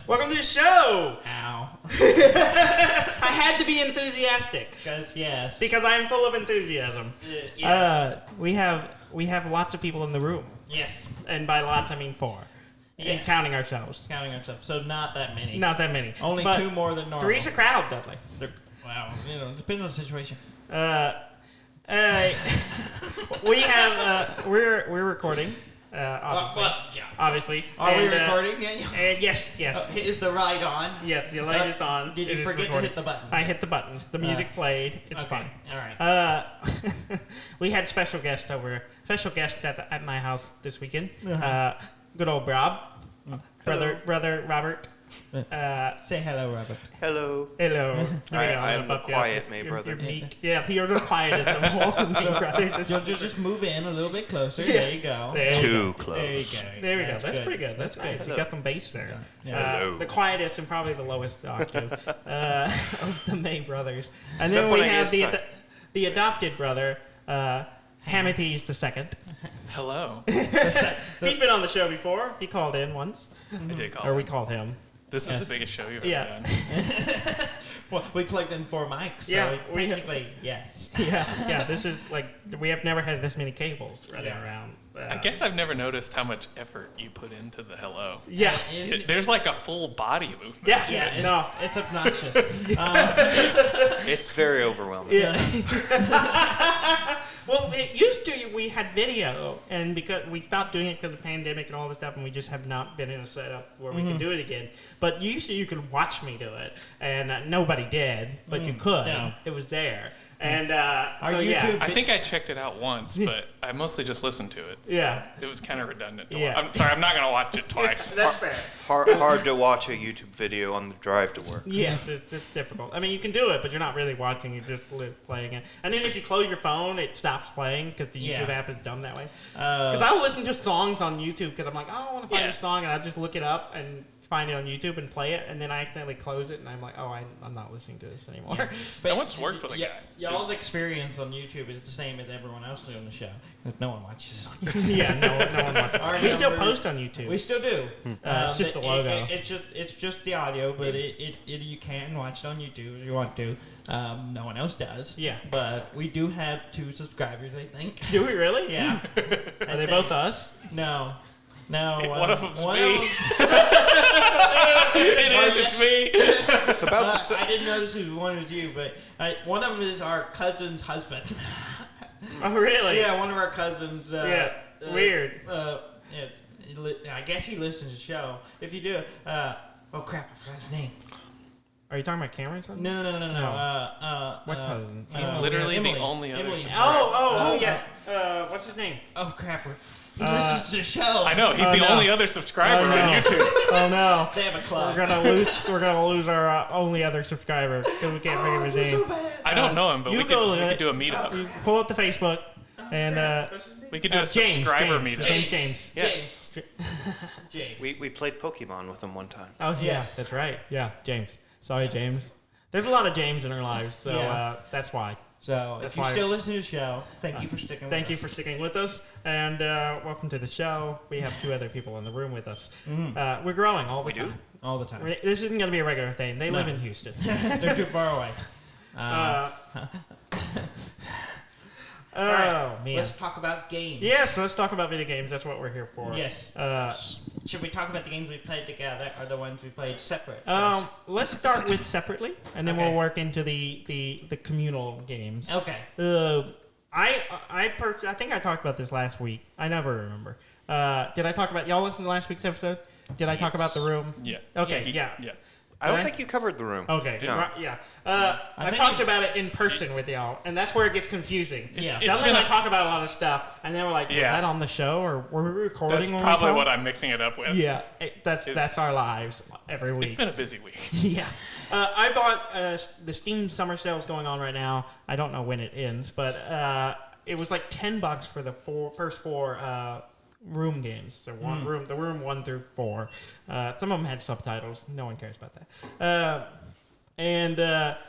Welcome to the show. Ow. I had to be enthusiastic. Because I'm full of enthusiasm. Yes. We have lots of people in the room. Yes. And by lots, I mean 4. Yes. And counting ourselves. So not that many. Not that many. Only but 2 more than normal. 3's a crowd, Dudley. Wow. Depends on the situation. We have, we're recording. Obviously. Are we recording? Yes. Is the light on? Yeah, the light is on. Did you forget to hit the button? I hit the button. The music played. It's fine. All right. We had special guest at my house this weekend. Good old Brob. Brother Robert. Say hello, Robert. Hello. I am the quiet May brother. Yeah, you're the quietest of all the May brothers. You'll just move in a little bit closer. Yeah. There you go. Too close. There we go. That's pretty good. That's good. You got some bass there. Hello. The quietest and probably the lowest octave of the May brothers. And then we have the adopted brother, Hamathies the second. Hello. He's been on the show before. He called in once. I did call Or him. we called him. This is the biggest show you've ever done. Well, we plugged in 4 mics, so technically, yes. Yeah. This is like we have never had this many cables running around. I guess I've never noticed how much effort you put into the hello. Yeah. There's like a full body movement to it. No, it's obnoxious. It's very overwhelming. Yeah. Well, it used to we had video, and because we stopped doing it because of the pandemic and all this stuff, and we just have not been in a setup where we can do it again. But usually you could watch me do it, and nobody did, but you could. Yeah. It was there. And I think I checked it out once, but I mostly just listened to it. So it was kind of redundant. I'm sorry, I'm not going to watch it twice. That's fair. Hard to watch a YouTube video on the drive to work. Yes, it's difficult. I mean, you can do it, but you're not really watching. You're just playing it. And then if you close your phone, it stops playing because the YouTube app is dumb that way. Because I'll listen to songs on YouTube because I'm like, oh, I want to find a song, and I just look it up and find it on YouTube and play it, and then I accidentally close it, and I'm like, oh, I'm not listening to this anymore. Yeah. But no one's worked with a guy. Y'all's experience on YouTube is the same as everyone else on the show. Because no one watches it on YouTube. No one watches. We still post on YouTube. We still do. It's just the logo. It's just the audio, but you can watch it on YouTube if you want to. No one else does. Yeah. But we do have 2 subscribers, I think. Do we really? Yeah. Are they both us? No. One of them's me. It's me. It's about to say. I didn't notice who one was you, but one of them is our cousin's husband. Oh, really? Yeah, one of our cousins. Weird. I guess he listens to the show. If you do, oh crap, I forgot his name. Are you talking about Cameron's son? No. What cousin? He's literally the only other subscriber. Yeah. What's his name? Oh crap, he listens to the show. I know, he's the only other subscriber on YouTube. Oh no. They have a club. We're gonna lose our only other subscriber because we can't think of his name. So bad. I don't know him, but we could do a meetup. You pull up the Facebook and We could do a subscriber meetup. James. Yes. James. We played Pokemon with him one time. Oh yeah, Yes. that's right. Yeah, James. Sorry, James. There's a lot of James in our lives, so that's why. So That's if you why- still listen to the show, thank you for sticking. Thank you for sticking with us, and welcome to the show. We have 2 other people in the room with us. We're growing all the time. all the time. This isn't going to be a regular thing. They live in Houston. They're too far away. Oh, man. Let's talk about games. Yes, let's talk about video games. That's what we're here for. Yes. Should we talk about the games we played together or the ones we played separate? Let's start with separately, and then we'll work into the communal games. Okay. I think I talked about this last week. I never remember. Did I talk about y'all listen to last week's episode? Did I talk about the room? Yeah. Okay. Yeah. I don't think you covered the room. Okay. No. Yeah. I talked about it in person with y'all, and that's where it gets confusing. Yeah. Dudley and I talk about a lot of stuff, and then we're like, "Was that on the show, or were we recording?" That's when probably we what I'm mixing it up with. Yeah, that's our lives every week. It's been a busy week. Yeah. I bought the Steam summer sale's going on right now. I don't know when it ends, but it was like $10 for the first 4 room games. So the room 1 through 4. Some of them had subtitles. No one cares about that.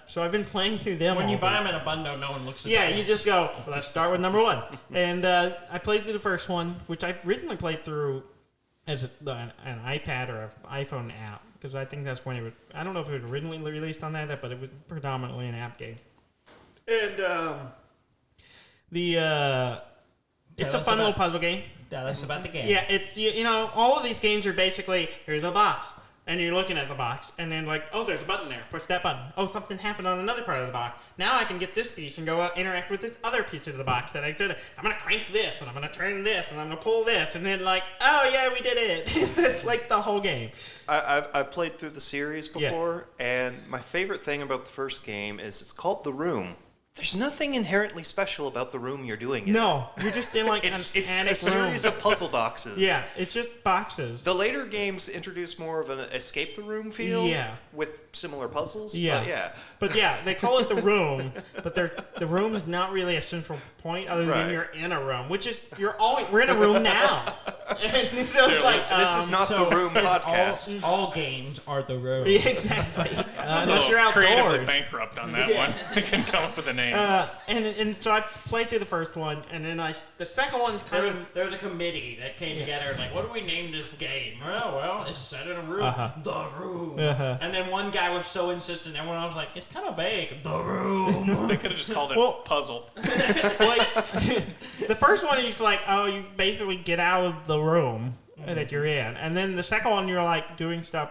So I've been playing through them. When you buy them in a bundle, no one looks at them. Yeah, you just go, well, let's start with number 1. And I played through the first one, which I originally played through as an iPad or an iPhone app. because I think that's when it was. I don't know if it was originally released on that, but it was predominantly an app game. And it's a fun little puzzle game. Tell us about the game. Yeah, it's all of these games are basically here's a box. And you're looking at the box, and then there's a button there. Push that button. Oh, something happened on another part of the box. Now I can get this piece and go out, interact with this other piece of the box that I did. I'm going to crank this, and I'm going to turn this, and I'm going to pull this, and then oh yeah, we did it. It's like the whole game. I've played through the series before, and my favorite thing about the first game is it's called The Room. There's nothing inherently special about the room you're doing it. No, you're just in it's an attic a series of puzzle boxes. Yeah, it's just boxes. The later games introduce more of an escape the room feel. Yeah. With similar puzzles. Yeah. But yeah, they call it the room, but the room is not really a central point other than you're in a room, which is we're in a room now. And so this is not the room podcast. All games are the room. Yeah, exactly. Unless you're outdoors. Creatively bankrupt on that one. I can come up with a name. And so I played through the first one, and then the second one is kind of... There was a committee that came together, what do we name this game? Oh, well, it's set in a room. The room. And then one guy was so insistent, everyone else was like, it's kind of vague. The room. They could have just called it puzzle. The first one is you basically get out of the room that you're in, and then the second one you're doing stuff.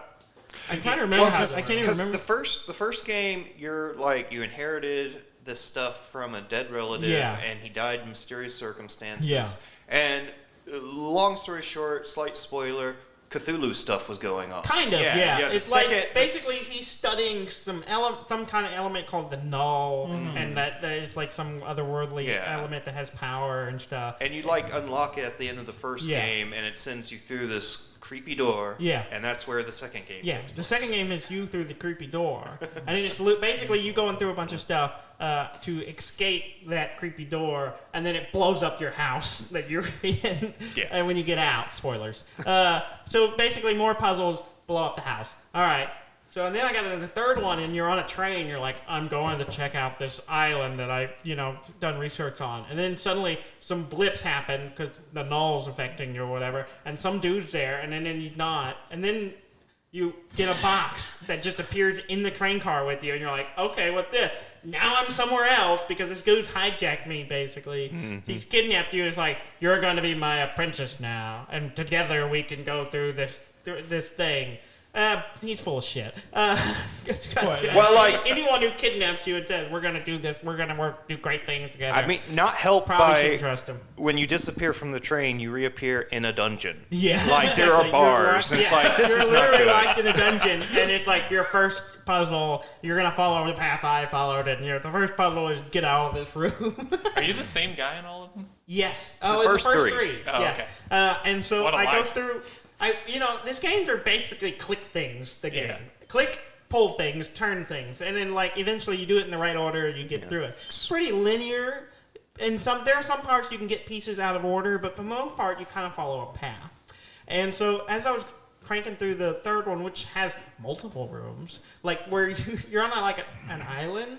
I can't remember I can't even remember. The first game, you're you inherited this stuff from a dead relative, and he died in mysterious circumstances. Yeah. And long story short, slight spoiler, Cthulhu stuff was going on. Kind of, yeah. It's basically he's studying some kind of element called the null, and that is some otherworldly element that has power and stuff. And you unlock it at the end of the first game, and it sends you through this creepy door. Yeah. And that's where the second game takes place. Second game is you through the creepy door, and it's basically you going through a bunch of stuff to escape that creepy door, and then it blows up your house that you're in. Yeah. And when you get out, spoilers. So basically, more puzzles, blow up the house. All right. So and then I got to the third one, and you're on a train. You're like, I'm going to check out this island that I, done research on. And then suddenly some blips happen because the null's affecting you or whatever, and some dude's there, and then he's not, and then you get a box that just appears in the train car with you, and you're like, okay, what's this? Now I'm somewhere else because this dude's hijacked me, basically. Mm-hmm. He's kidnapped you. It's you're going to be my apprentice now, and together we can go through this thing. He's full of shit. Anyone who kidnaps you and says, we're going to do this, we're going to do great things together. I mean, not helped by trust him. When you disappear from the train, you reappear in a dungeon. Yeah. There are bars. It's this is not good. You're literally locked in a dungeon, and it's your first puzzle, you're going to follow the path I followed, and the first puzzle is get out of this room. Are you the same guy in all of them? Yes. The first three. Oh, yeah. Okay. And so I go through... these games are basically click things, the game. Yeah. Click, pull things, turn things, and then eventually you do it in the right order and you get through it. It's pretty linear. And there are some parts you can get pieces out of order, but for the most part you kind of follow a path. And so as I was cranking through the third one, which has multiple rooms, where you're on an island.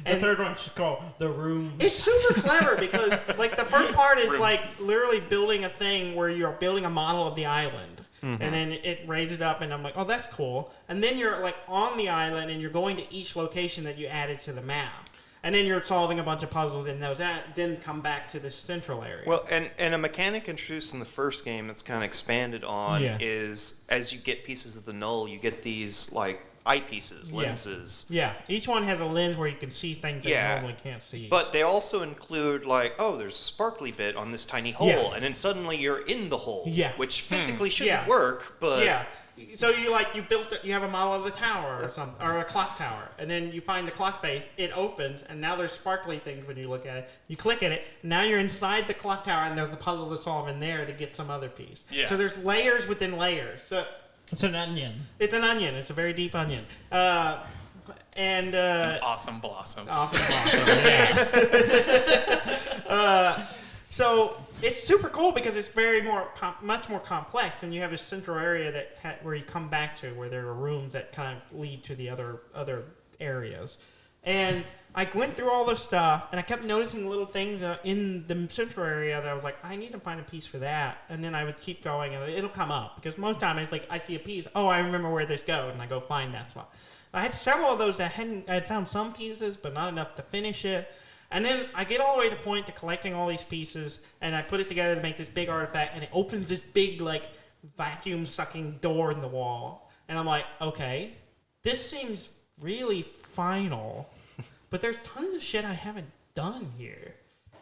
And the third one's called The Room. It's super clever because the first part is literally building a thing where you're building a model of the island. Mm-hmm. And then it raises it up, and I'm like, oh, that's cool. And then you're on the island, and you're going to each location that you added to the map. And then you're solving a bunch of puzzles in those, then come back to this central area. Well, and a mechanic introduced in the first game that's kind of expanded on is as you get pieces of the null, you get these eyepieces, lenses. Yeah, each one has a lens where you can see things that you normally can't see. But they also include there's a sparkly bit on this tiny hole, and then suddenly you're in the hole, which physically shouldn't work, but... Yeah. So you built it. You have a model of the tower or something, or a clock tower, and then you find the clock face. It opens, and now there's sparkly things when you look at it. You click at it. Now you're inside the clock tower, and there's a puzzle to solve in there to get some other piece. Yeah. So there's layers within layers. So it's an onion. It's an onion. It's a very deep onion. It's an awesome blossom. Awesome blossom. Yeah. So it's super cool because it's much more complex, and you have a central area where you come back to, where there are rooms that kind of lead to the other areas. And I went through all this stuff, and I kept noticing little things in the central area that I was like, I need to find a piece for that. And then I would keep going, and it'll come up. Because most time it's like, I see a piece, I remember where this goes, and I go find that spot. I had several of those that I had found some pieces, but not enough to finish it. And then I get all the way to the point to collecting all these pieces, and I put it together to make this big artifact, and it opens this big, like, vacuum-sucking door in the wall. And I'm like, okay, this seems really final. But there's tons of shit I haven't done here.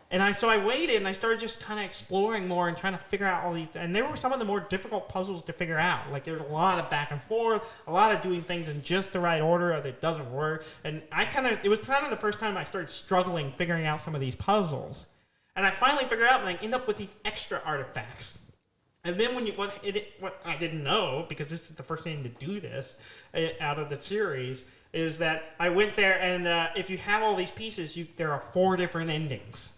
And so I waited, and I started just kind of exploring more and trying to figure out all these. And there were some of the more difficult puzzles to figure out. Like, there's a lot of back and forth, a lot of doing things in just the right order, or it doesn't work. And it was kind of the first time I started struggling figuring out some of these puzzles. And I finally figured out, and I end up with these extra artifacts. And then what I didn't know, because this is the first time to do this out of the series, is that I went there, and if you have all these pieces, there are 4 different endings.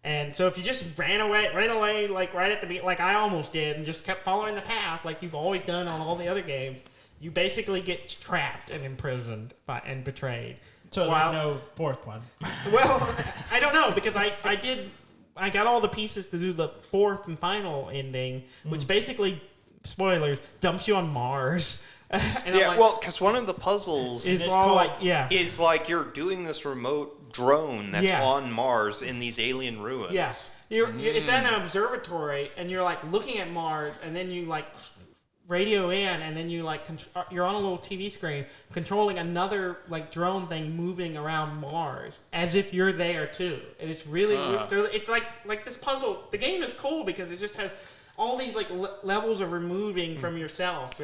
And so if you just ran away like right at the beginning, like I almost did, and just kept following the path like you've always done on all the other games, you basically get trapped and imprisoned and betrayed. So there's no 4th one. Well, I don't know, because I got all the pieces to do the 4th and final ending, which basically, spoilers, dumps you on Mars. Because one of the puzzles is like you're doing this remote drone that's on Mars in these alien ruins. Yes, it's at an observatory, and you're like looking at Mars, and then you like radio in, and then you like you're on a little TV screen controlling another like drone thing moving around Mars as if you're there too. And it's really it's like this puzzle. The game is cool because it just has all these like levels of removing from yourself.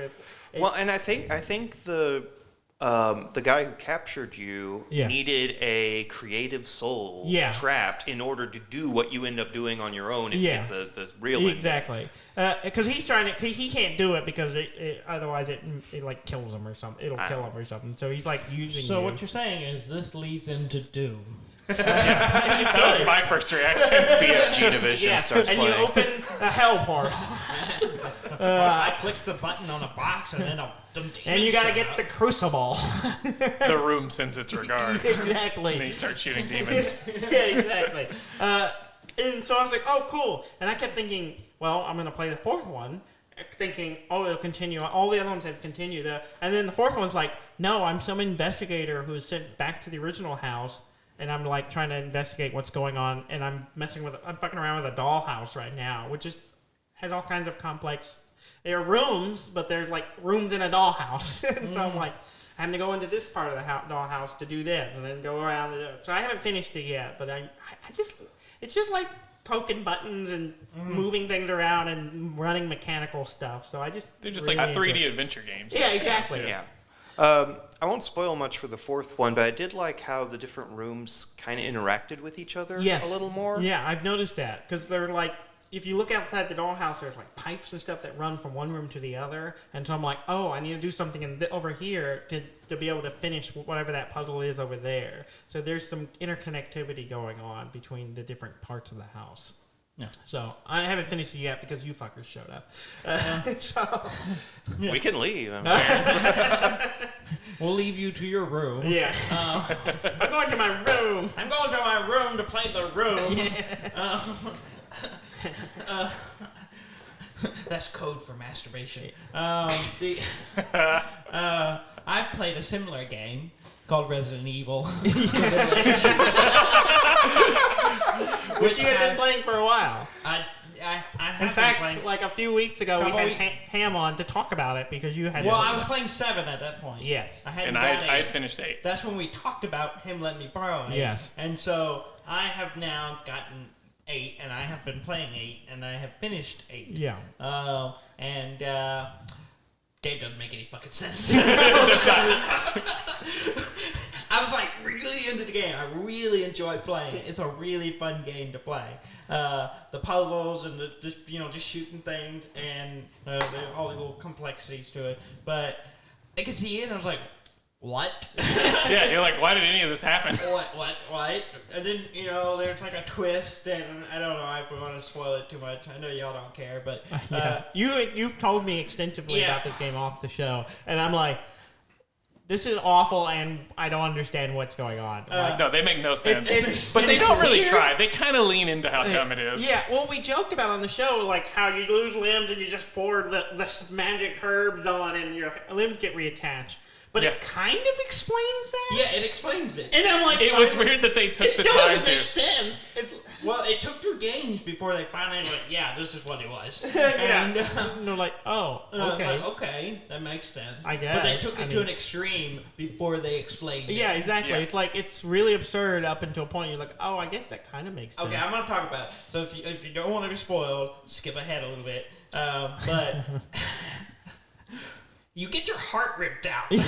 And I think the guy who captured you needed a creative soul trapped in order to do what you end up doing on your own and to get the real ending. Exactly. Because he's trying to, he can't do it because otherwise it like kills him or something. It'll kill him or something. So he's like using. So what you're saying is this leads into Doom. That was my first reaction. BFG division starts playing. And you open a hell portal. I clicked the button on a box, and then and you gotta get the crucible. The room sends its regards. Exactly. And they start shooting demons. Yeah, exactly. And so I was like, oh, cool. And I kept thinking, well, I'm gonna play the 4th one, thinking, it'll continue. All the other ones have continued. And then the 4th one's like, no, I'm some investigator who is sent back to the original house. And I'm like trying to investigate what's going on, and I'm fucking around with a dollhouse right now, which has all kinds of complex. There are rooms, but there's like rooms in a dollhouse. And so I'm like, I have to go into this part of the dollhouse to do this, and then go around. So I haven't finished it yet, but it's just like poking buttons and moving things around and running mechanical stuff. So they're just really like 3D adventure games. Yeah, exactly. Yeah. I won't spoil much for the 4th one, but I did like how the different rooms kind of interacted with each other a little more. Yeah, I've noticed that, because they're like, if you look outside the dollhouse, there's like pipes and stuff that run from one room to the other, and so I'm like, I need to do something over here to be able to finish whatever that puzzle is over there. So there's some interconnectivity going on between the different parts of the house. Yeah. So I haven't finished it yet because you fuckers showed up. We can leave. We'll leave you to your room. Yeah. I'm going to my room. I'm going to my room to play the room. That's code for masturbation. I played a similar game called Resident Evil. Which you had been playing for a while. I in fact, like a few weeks ago, we had Ham on to talk about it because you had. Well, I was playing 7 at that point. Yes, I had finished 8. That's when we talked about him letting me borrow 8. Yes, and so I have now gotten 8, and I have been playing 8, and I have finished 8. Yeah. And game doesn't make any fucking sense. I was like really into the game. I really enjoyed playing it. It's a really fun game to play. The puzzles and just shooting things and all the little complexities to it. But I get to the end, I was like, what? Yeah, you're like, why did any of this happen? What? And then, there's like a twist, and I don't know if we want to spoil it too much. I know y'all don't care, but... You've told me extensively about this game off the show, and I'm like, this is awful, and I don't understand what's going on. No, they make no sense. But they don't really try. They kind of lean into how dumb it is. Yeah, well, we joked about on the show, like, how you lose limbs and you just pour the magic herbs on and your limbs get reattached. But it kind of explains that? Yeah, it explains it. And I'm like... It was weird that they took the time to... It still doesn't make sense. Well, it took 2 games before they finally went, yeah, this is what it was. And they're like, oh, okay. Okay, that makes sense. I guess. But they took it to an extreme before they explained it. Yeah, exactly. Yeah. It's like, it's really absurd up until a point you're like, oh, I guess that kind of makes sense. Okay, I'm going to talk about it. So if you don't want to be spoiled, skip ahead a little bit. But... You get your heart ripped out. Eat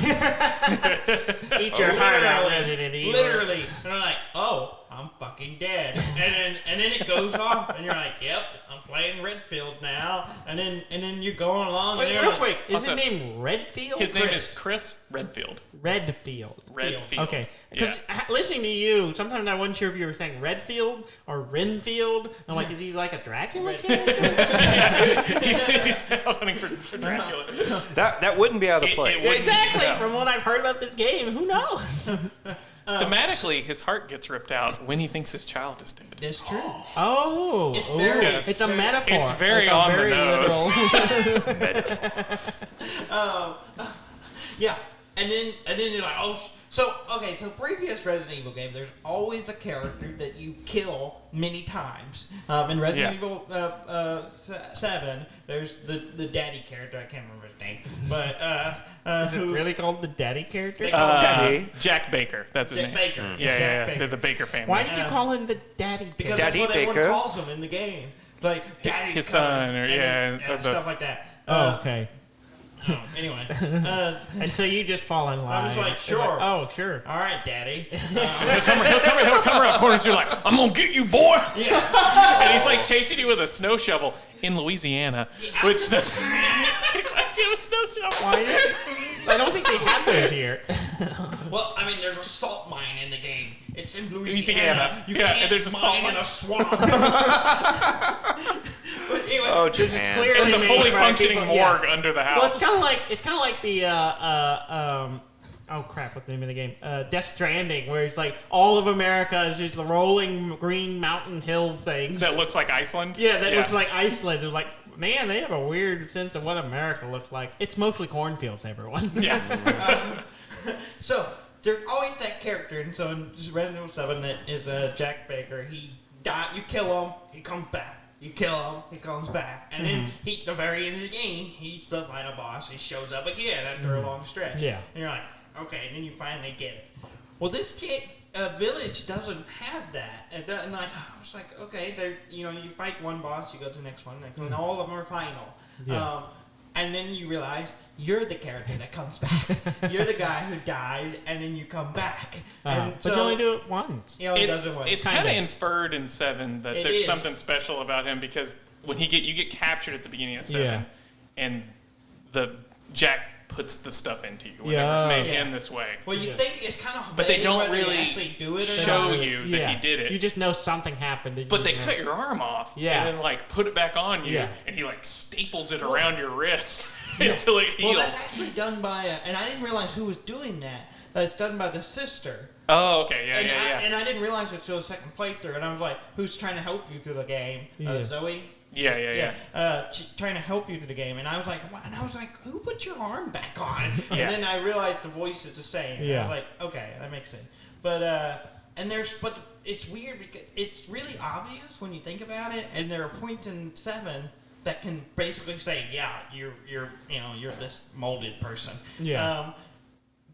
your heart out, Resident Evil. Literally. And I'm like, oh, I'm fucking dead. And then it goes off, and you're like, yep, I'm playing Redfield now. And then you're going along. Wait, and real like, quick, is Also, his name Redfield? His name is Chris Redfield. Redfield. Redfield. Okay. Because listening to you, sometimes I wasn't sure if you were saying Redfield or Renfield. I'm like, is he like a Dracula character? He's hunting for Dracula. That wouldn't be out of place. Exactly. From what I've heard about this game, who knows? Thematically, his heart gets ripped out when he thinks his child is dead. It's true. Oh. It's very... Yes. It's a metaphor. It's very on the nose. Yeah. And then you're like, oh... So previous Resident Evil game, there's always a character that you kill many times. In Resident Evil 7, there's the daddy character. I can't remember his name. But, Is it really called the daddy character? Daddy. Jack Baker. That's his Jack name. Baker. Yeah. Baker. They're the Baker family. Why did you call him the daddy Because character? Daddy that's what everyone Baker? calls him in the game. It's like, daddy His son, or stuff like that. Okay. Anyway. And so you just fall in line. I was like, It's sure. oh, sure. All right, daddy. He'll come around corners. You're like, I'm gonna get you, boy. Yeah. And he's like chasing you with a snow shovel in Louisiana, which doesn't. I see him with a snow shovel. Why did I don't think they have those here. Well, I mean, there's a salt mine in the game. It's in Louisiana. Louisiana. You Yeah, can't and there's a salt mine mine. in a swamp. But anyway, Oh, This is man. clearly And the made fully by functioning people- morgue yeah. under the Well, house. it's kind of like the oh crap, what's the name of the game? Death Stranding, where it's like all of America is just the rolling green mountain hill things. That looks like Iceland. Yeah, that looks like Iceland. It's like, man, they have a weird sense of what America looks like. It's mostly cornfields, everyone. Yeah. so there's always that character, and so in Resident Evil 7, that is Jack Baker. He you kill him, he comes back. You kill him, he comes back. And then at the very end of the game, he's the final boss. He shows up again after a long stretch. Yeah. And you're like, okay, and then you finally get it. Well, this village doesn't have that. And like, I was like, okay, you fight one boss, you go to the next one, and all of them are final. Yeah. And then you realize you're the character that comes back. You're the guy who died, and then you come back. And but you only do it once. It doesn't work. It's kind of inferred in 7 that It there's is. something special about him because when you get captured at the beginning of 7, and the Jack puts the stuff into you whenever it's made in this way. Well, you think it's kind of, But they don't whether really actually do it or show not. you that he did it. You just know something happened. But they cut your arm off and then like put it back on you, and he like staples it around your wrist until it heals. Well, that's actually done by, and I didn't realize who was doing that. It's done by the sister. Oh, okay, yeah. And I didn't realize it until the second playthrough, and I was like, "Who's trying to help you through the game?" Zoe. Yeah. Trying to help you through the game, and I was like, what? And I was like, who put your arm back on? Yeah. And then I realized the voice is the same. And I was like, okay, that makes sense. But it's weird because it's really obvious when you think about it, and there are points in 7 that can basically say, yeah, you're this molded person. Yeah.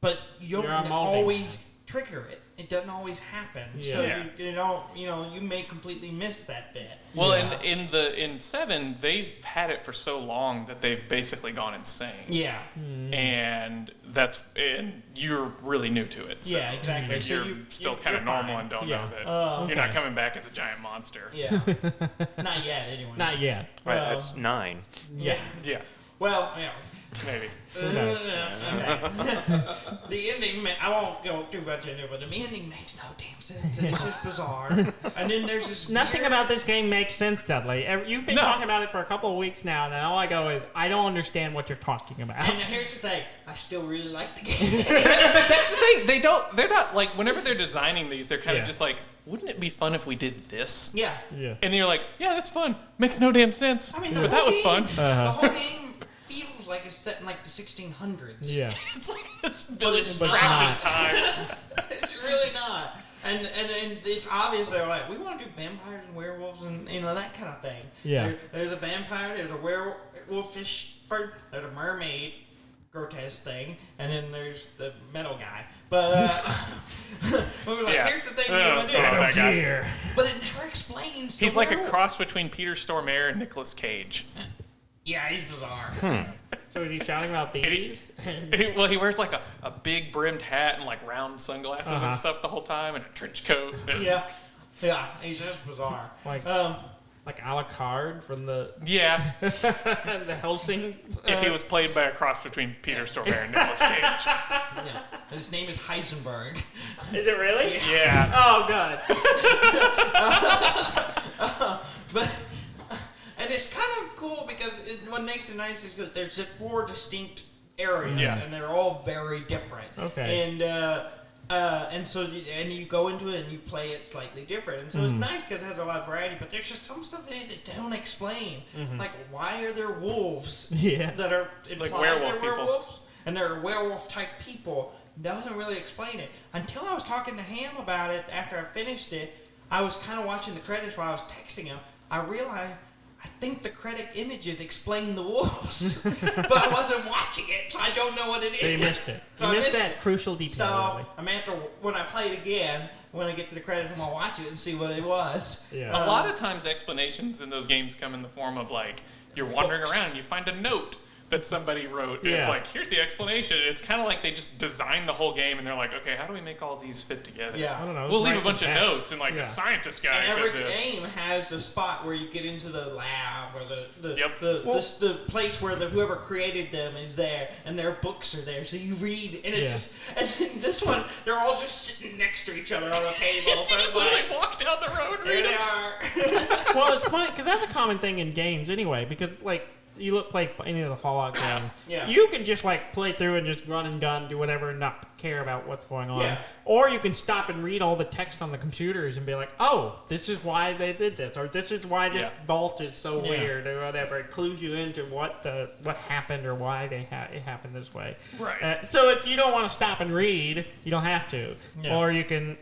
But you don't always trigger it. It doesn't always happen. Yeah. So you may completely miss that bit. Well, in 7, they've had it for so long that they've basically gone insane. Yeah. And you're really new to it. So yeah, exactly. So you're still kind of normal fine. and don't know that you're not coming back as a giant monster. Yeah. Not yet, anyway. Not yet. Right, that's 9. Yeah. Yeah. Well, yeah. Maybe. Okay. The ending, I won't go too much into it, but the ending makes no damn sense. It's just bizarre. And then there's this Nothing weird, about this game makes sense, Dudley. You've been talking about it for a couple of weeks now, and all I go is, I don't understand what you're talking about. And here's the thing, I still really like the game. That's the thing. They're not like, whenever they're designing these, they're kind of Yeah. just like, wouldn't it be fun if we did this? Yeah. Yeah. And then you're like, yeah, that's fun. Makes no damn sense. I mean, but that was fun. The whole game feels like it's set in like the 1600s. Yeah. It's like this village But trapped in not. time. It's really not. And it's obvious they're like, we want to do vampires and werewolves and that kind of thing. Yeah. There's a vampire, there's a werewolfish bird, there's a mermaid, grotesque thing, and then there's the metal guy. But we were like, Yeah. here's the thing I don't know what's going on with that guy. But it never explains. He's the like a werewolf. cross between Peter Stormare and Nicolas Cage. Yeah, he's bizarre. So is he shouting about babies? Well, he wears like a big brimmed hat and like round sunglasses and stuff the whole time, and a trench coat. Yeah, he's just bizarre. Like a la carte from the Yeah, the Helsing. if he was played by a cross between Peter Stormare and Nicolas Cage. Yeah. His name is Heisenberg. Is it really? Yeah. Oh god. But and it's kind of cool because what makes it nice is because there's 4 distinct areas Yeah. and they're all very different. Okay. And so you go into it and you play it slightly different, and so it's nice because it has a lot of variety. But there's just some stuff in it that don't explain, like why are there wolves Yeah. that are implied Like werewolf they're people. werewolves, and they're werewolf type people. Doesn't really explain it until I was talking to Ham about it after I finished it. I was kind of watching the credits while I was texting him. I realized I think the credit images explain the wolves, but I wasn't watching it, so I don't know what it is. So you missed it. So You I missed missed that crucial detail. So Really. I'm after when I play it again. When I get to the credits, I'm gonna watch it and see what it was. Yeah. A lot of times explanations in those games come in the form of like, you're wandering around and you find a note that somebody wrote, and it's Yeah. like, here's the explanation. It's kind of like they just designed the whole game, and they're like, okay, how do we make all these fit together? Yeah. I don't know. We'll leave a write bunch some of text. notes, and like Yeah. the scientist guy And said every this. game has the spot where you get into the lab or Yep. the place where whoever created them is there, and their books are there, so you read, and it's Yeah. just. And then this one, they're all just sitting next to each other on a table. You so just it's like, literally walk down the road here reading. they are. Well, it's funny because that's a common thing in games anyway. Because like you play any of the Fallout games, Yeah. you can just like play through and just run and gun, do whatever, and not care about what's going on. Yeah. Or you can stop and read all the text on the computers and be like, "Oh, this is why they did this," or "This is why this Yeah. vault is so Yeah. weird," or whatever. It clues you into what happened or why it happened this way. Right. So if you don't want to stop and read, you don't have to. Yeah. Or you can,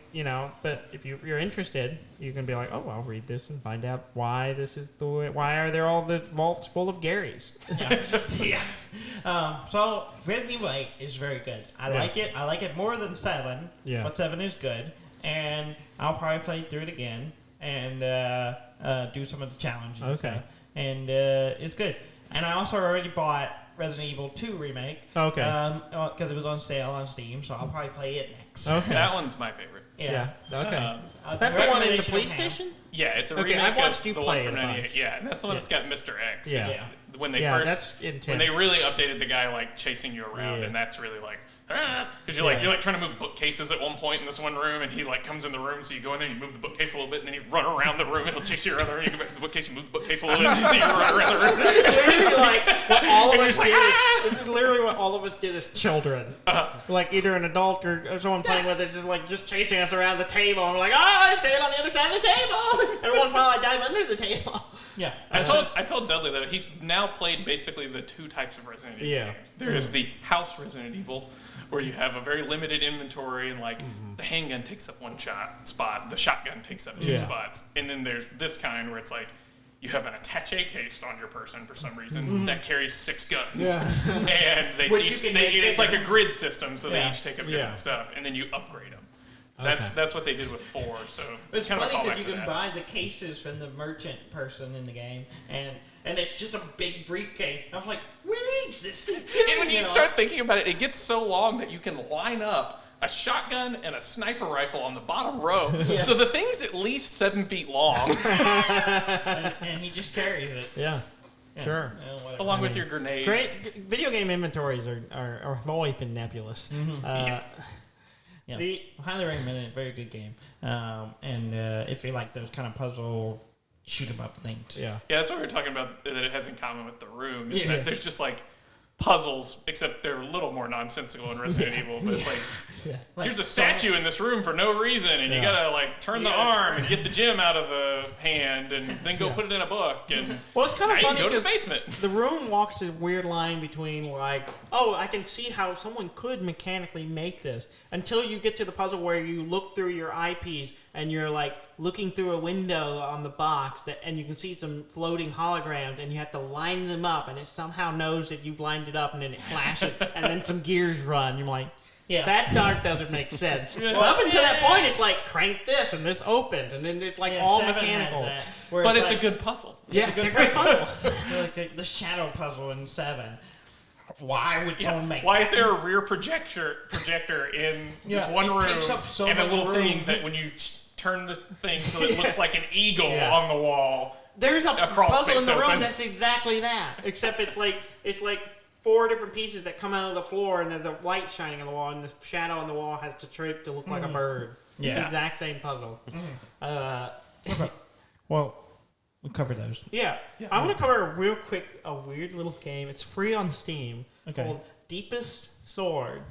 but if you're interested, you can be like, oh, I'll read this and find out why this is the way. Why are there all the vaults full of Garys? Yeah. So Resident Evil 8 is very good. I Yeah. like it. I like it more than 7. Yeah. But 7 is good, and I'll probably play through it again and do some of the challenges. and Okay. stuff. And it's good. And I also already bought Resident Evil 2 remake. Okay. Because it was on sale on Steam, so I'll probably play it next. Okay. That one's my favorite. Yeah. Okay. That's the one in the recommendation of Ham. PlayStation? Yeah, it's a Okay, remake I've watched of you the play one from it a 98. bunch. Yeah, and that's the one that's got Mr. X. Yeah. It's Yeah. When they Yeah, first, that's intense. when they really updated the guy like chasing you around, Yeah. and that's really like, because you're like trying to move bookcases at one point in this one room, and he like comes in the room, so you go in there, you move the bookcase a little bit, and then you run around the room, and he'll chase you around the room. You go back to the bookcase, you move the bookcase a little bit, and then you run around the room. Literally, like what all of And us you're did. just This is literally what all of us did as children. Like either an adult or someone playing with it, just chasing us around the table. And we're like, oh, I stand on the other side of the table. Every once in a while, I dive under the table. Yeah. I told Dudley that he's now played basically the 2 types of Resident Evil Yeah. games. There is the house Resident Evil, where you have a very limited inventory, and like the handgun takes up 1 spot, the shotgun takes up 2 Yeah. spots, and then there's this kind where it's like you have an attaché case on your person for some reason that carries 6 guns, and they Which you each can make it's like a bigger. grid system, so they Yeah. each take up Yeah. different stuff, and then you upgrade them. Okay. That's what they did with 4. So It's kind of a funny callback that you to can that. buy the cases from the merchant person in the game, and it's just a big briefcase. I was like, where is this? And when you start thinking about it, it gets so long that you can line up a shotgun and a sniper rifle on the bottom row. So the thing's at least 7 feet long. and he just carries it. Yeah. Sure. Along with your grenades. Great video game inventories are have always been nebulous. Highly recommended. Very good game. And if you like those kind of puzzle shoot 'em up things. Yeah, that's what we were talking about that it has in common with The Room. Is that there's just like puzzles, except they're a little more nonsensical in Resident Evil. But it's like, here's a statue in this room for no reason, and you gotta like turn the arm and get the gem out of the hand, and then go put it in a book. And it's kind of funny go to the basement. The Room walks a weird line between like, I can see how someone could mechanically make this, until you get to the puzzle where you look through your eyepiece and you're like looking through a window on the box and you can see some floating holograms, and you have to line them up, and it somehow knows that you've lined it up, and then it flashes, and then some gears run. You're like, that dark doesn't make sense. Well, up until that point, it's like crank this, and this opens, and then it's like all mechanical. But it's a good puzzle. Yeah, it's a great puzzle. Like the shadow puzzle in 7. Why would someone make? Why is there a rear projector in this one room takes up so and a much little room. thing that when you turn the thing so it looks like an eagle on the wall? There's a crawl puzzle in space the room opens. that's exactly that, except it's like 4 different pieces that come out of the floor, and there's the light shining on the wall, and the shadow on the wall has to trick to look like a bird. Yeah. It's the exact same puzzle. Well, we'll cover those. Yeah. I want to cover real quick a weird little game. It's free on Steam called Deepest Sword.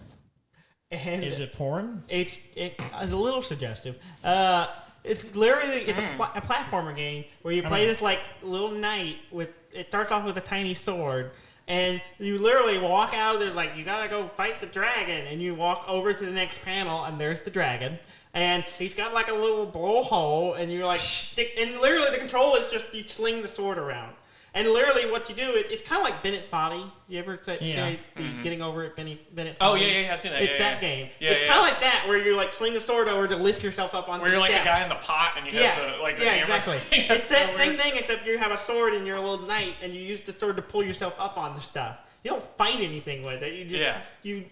And is it porn? It's a little suggestive. It's literally a platformer game where you play this like little knight with. It starts off with a tiny sword, and you literally walk out. There's like, you gotta go fight the dragon, and you walk over to the next panel, and there's the dragon. And he's got like a little blowhole, and you like stick. And literally, the control is just you sling the sword around. And literally, what you do, it's kind of like Bennett Foddy. You ever say Getting Over it, Bennett Foddy? Oh, yeah, I've seen that. It's that game. Yeah, it's kind of like that, where you like sling the sword over to lift yourself up on the steps. Where you're like the guy in the pot, and you have the hammer exactly. thing. It's that same thing, except you have a sword and you're a little knight, and you use the sword to pull yourself up on the stuff. You don't fight anything with it. You just